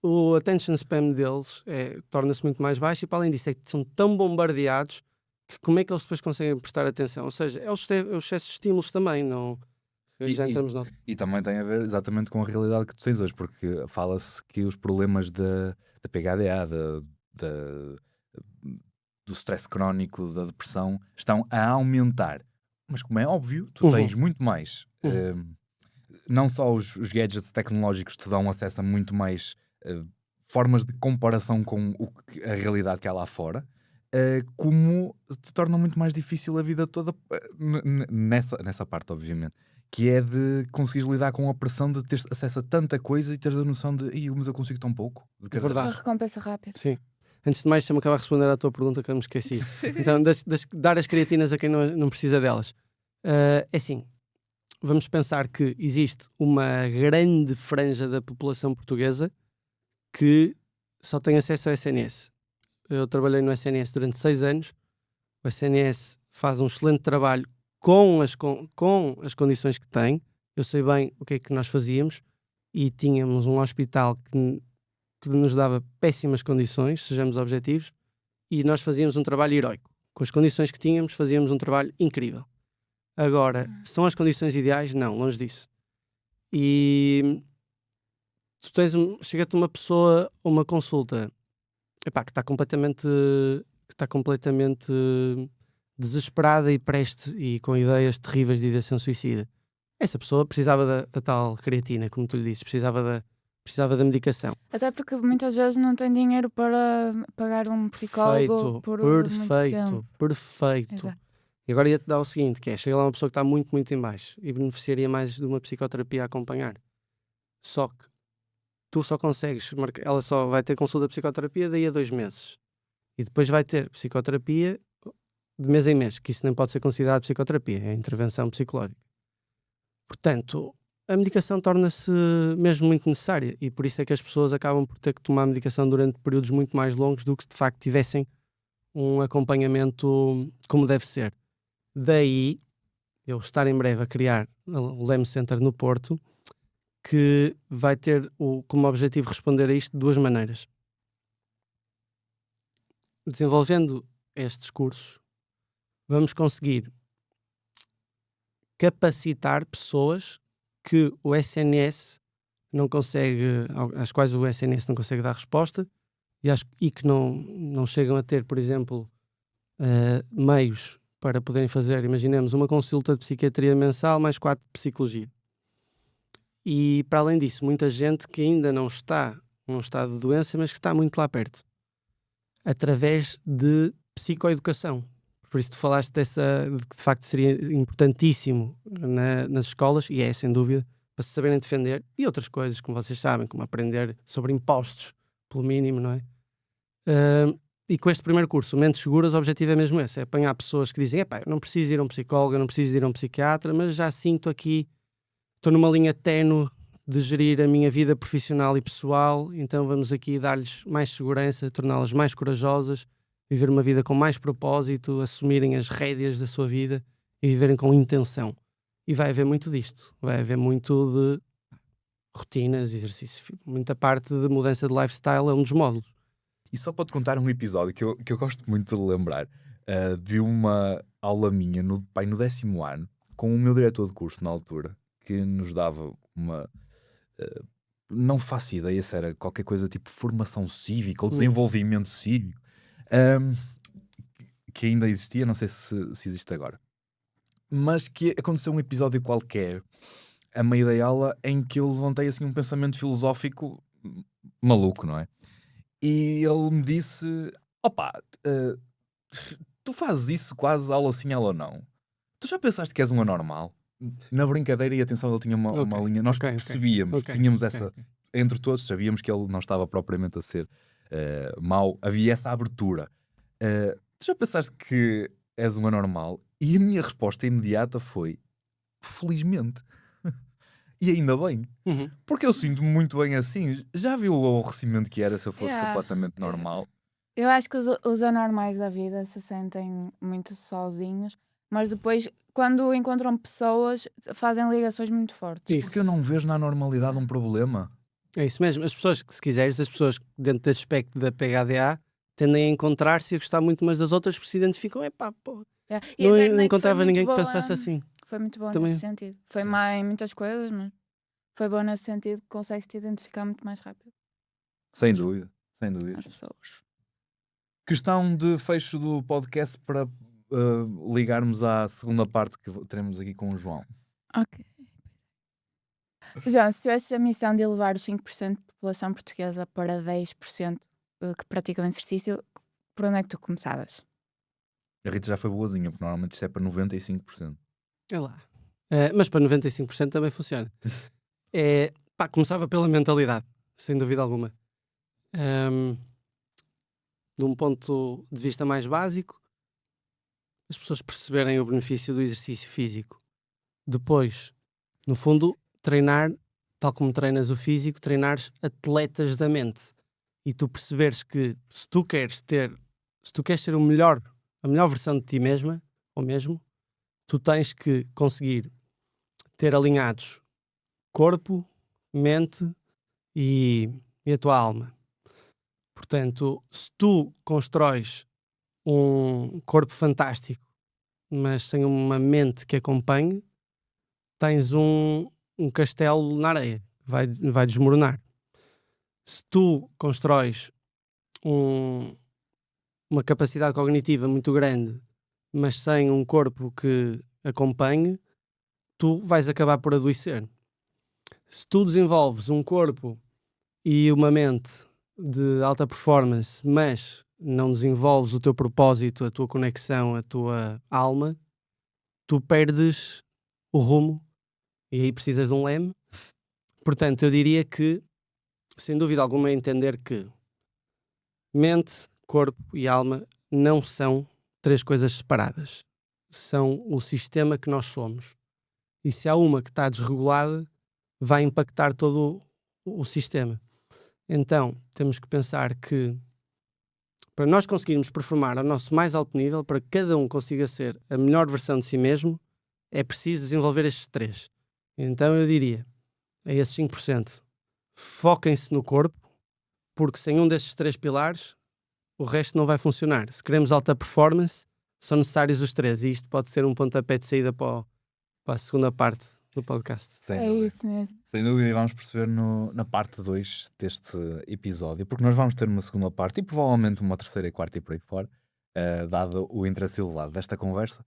o attention spam deles torna-se muito mais baixo, e para além disso são tão bombardeados que como é que eles depois conseguem prestar atenção? Ou seja, é o excesso de estímulos também, não... Já entramos e também tem a ver exatamente com a realidade que tu tens hoje, porque fala-se que os problemas da PHDA, do stress crónico, da depressão, estão a aumentar. Mas como é óbvio, tu tens muito mais... não só os gadgets tecnológicos te dão acesso a muito mais formas de comparação com a realidade que há lá fora, como te torna muito mais difícil a vida toda nessa parte, obviamente, que é de conseguires lidar com a pressão de ter acesso a tanta coisa e teres a noção de mas eu consigo tão pouco. É verdade. A recompensa rápida. Sim. Antes de mais, deixa-me acabar de responder à tua pergunta que eu me esqueci. Então, dar as creatinas a quem não precisa delas. É assim, vamos pensar que existe uma grande franja da população portuguesa que só tem acesso ao SNS. Eu trabalhei no SNS durante 6 anos. O SNS faz um excelente trabalho com as condições que tem. Eu sei bem o que é que nós fazíamos, e tínhamos um hospital que nos dava péssimas condições, sejamos objetivos, e nós fazíamos um trabalho heroico. Com as condições que tínhamos, fazíamos um trabalho incrível. Agora, são as condições ideais? Não, longe disso. E chega-te uma pessoa, uma consulta, que está completamente desesperada e prestes e com ideias terríveis de ideação suicida. Essa pessoa precisava da tal creatina, como tu lhe disse, precisava da medicação. Até porque muitas vezes não tem dinheiro para pagar um psicólogo por muito tempo. Perfeito. Exato. E agora ia-te dar o seguinte, que é, chega lá uma pessoa que está muito, muito em baixo e beneficiaria mais de uma psicoterapia a acompanhar. Só que tu só consegues, ela só vai ter consulta de psicoterapia daí a 2 meses. E depois vai ter psicoterapia de mês em mês, que isso nem pode ser considerado psicoterapia, é intervenção psicológica. Portanto, a medicação torna-se mesmo muito necessária, e por isso é que as pessoas acabam por ter que tomar medicação durante períodos muito mais longos do que se de facto tivessem um acompanhamento como deve ser. Daí eu estar em breve a criar o LEM Center no Porto, que vai ter como objetivo responder a isto de 2 maneiras. Desenvolvendo estes cursos, vamos conseguir capacitar pessoas que o SNS não consegue, às quais o SNS não consegue dar resposta, e que não chegam a ter, por exemplo, meios para poderem fazer, imaginemos, uma consulta de psiquiatria mensal mais 4 de psicologia. E, para além disso, muita gente que ainda não está num estado de doença, mas que está muito lá perto, através de psicoeducação. Por isso tu falaste de que de facto seria importantíssimo nas escolas, e é sem dúvida, para se saberem defender, e outras coisas, como vocês sabem, como aprender sobre impostos, pelo mínimo, não é? E com este primeiro curso, Mentes Seguras, o objetivo é mesmo esse, é apanhar pessoas que dizem, eu não preciso ir a um psicólogo, eu não preciso ir a um psiquiatra, mas já sinto aqui, estou numa linha ténue de gerir a minha vida profissional e pessoal, então vamos aqui dar-lhes mais segurança, torná-las mais corajosas, viver uma vida com mais propósito, assumirem as rédeas da sua vida e viverem com intenção. E vai haver muito disto, vai haver muito de rotinas, exercício, muita parte de mudança de lifestyle é um dos módulos. E só para te contar um episódio que eu gosto muito de lembrar, de uma aula minha no 10º ano, com o meu diretor de curso na altura, que nos dava uma... não faço ideia se era qualquer coisa tipo formação cívica ou desenvolvimento cívico, que ainda existia, não sei se existe agora. Mas que aconteceu um episódio qualquer, a meio da aula, em que eu levantei assim um pensamento filosófico maluco, não é? E ele me disse, tu fazes isso quase aula sim, aula não. Tu já pensaste que és um anormal? Na brincadeira, e atenção, ele tinha uma linha, nós percebíamos, tínhamos essa, entre todos, sabíamos que ele não estava propriamente a ser mau, havia essa abertura. Tu já pensaste que és um anormal? E a minha resposta imediata foi: felizmente. E ainda bem. Uhum. Porque eu sinto-me muito bem assim. Já viu o aborrecimento que era se eu fosse Yeah. completamente normal? Eu acho que os anormais da vida se sentem muito sozinhos, mas depois, quando encontram pessoas, fazem ligações muito fortes. Isso. Porque eu não vejo na normalidade um problema. É isso mesmo. As pessoas que, se quiseres, as pessoas dentro desse espectro da PHDA tendem a encontrar-se e a gostar muito umas das outras porque se identificam. Epá, pô, Yeah. E a não internet encontrava foi muito ninguém que boa, pensasse assim. Foi muito boa Também. nesse sentido. Foi Sim. má em muitas coisas, mas foi boa nesse sentido que consegues te identificar muito mais rápido Sem dúvida. Sem dúvida. às pessoas. Questão de fecho do podcast para ligarmos à segunda parte que teremos aqui com o João. Ok. João, se tivesse a missão de elevar os 5% da população portuguesa para 10% que praticam exercício, por onde é que tu começavas? A Rita já foi boazinha, porque normalmente isto é para 95%. É lá. Mas para 95% também funciona. Pá, começava pela mentalidade, sem dúvida alguma. De um ponto de vista mais básico, as pessoas perceberem o benefício do exercício físico. Depois, no fundo, treinar, tal como treinas o físico, treinares atletas da mente. E tu perceberes que se tu queres ter a melhor versão de ti mesma, ou mesmo, tu tens que conseguir ter alinhados corpo, mente e a tua alma. Portanto, se tu constróis um corpo fantástico, mas sem uma mente que acompanhe, tens um castelo na areia, vai desmoronar. Se tu constróis uma capacidade cognitiva muito grande, mas sem um corpo que acompanhe, tu vais acabar por adoecer. Se tu desenvolves um corpo e uma mente de alta performance, mas não desenvolves o teu propósito, a tua conexão, a tua alma, tu perdes o rumo e aí precisas de um leme. Portanto, eu diria que, sem dúvida alguma, entender que mente, corpo e alma não são três coisas separadas. São o sistema que nós somos. E se há uma que está desregulada, vai impactar todo o sistema. Então, temos que pensar que para nós conseguirmos performar ao nosso mais alto nível, para que cada um consiga ser a melhor versão de si mesmo, é preciso desenvolver estes três. Então eu diria, a esses 5%, foquem-se no corpo, porque sem um desses três pilares, o resto não vai funcionar. Se queremos alta performance, são necessários os três. E isto pode ser um pontapé de saída para a segunda parte do podcast. Sem É dúvida. isso mesmo. Sem dúvida, e vamos perceber na parte 2 deste episódio, porque nós vamos ter uma segunda parte e provavelmente uma terceira e quarta e por aí fora, dado o interesse elevado desta conversa.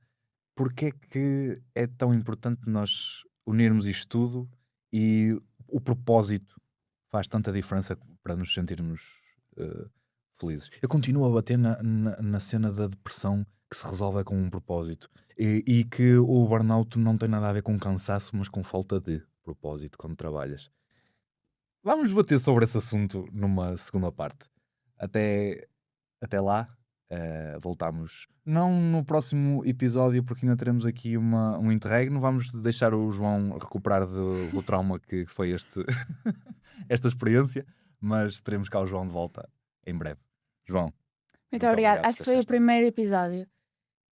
Porque é que é tão importante nós unirmos isto tudo e o propósito faz tanta diferença para nos sentirmos felizes? Eu continuo a bater na cena da depressão que se resolve com um propósito e que o burnout não tem nada a ver com cansaço, mas com falta de propósito quando trabalhas. Vamos bater sobre esse assunto numa segunda parte. Até lá, voltamos não no próximo episódio, porque ainda teremos aqui um interregno. Vamos deixar o João recuperar do trauma que foi esta experiência, mas teremos cá o João de volta em breve. João, Muito obrigada. Acho que foi o primeiro episódio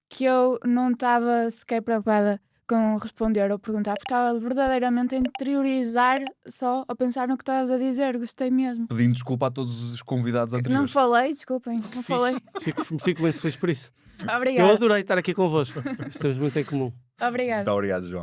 que eu não estava sequer preocupada com responder ou perguntar, porque estava verdadeiramente a interiorizar só a pensar no que estavas a dizer. Gostei mesmo. pedindo desculpa a todos os convidados Não anteriores. falei, desculpem, não falei. Fico muito feliz por isso. Eu Obrigada. adorei estar aqui convosco. Estamos muito em comum. Obrigada. Muito obrigado, João.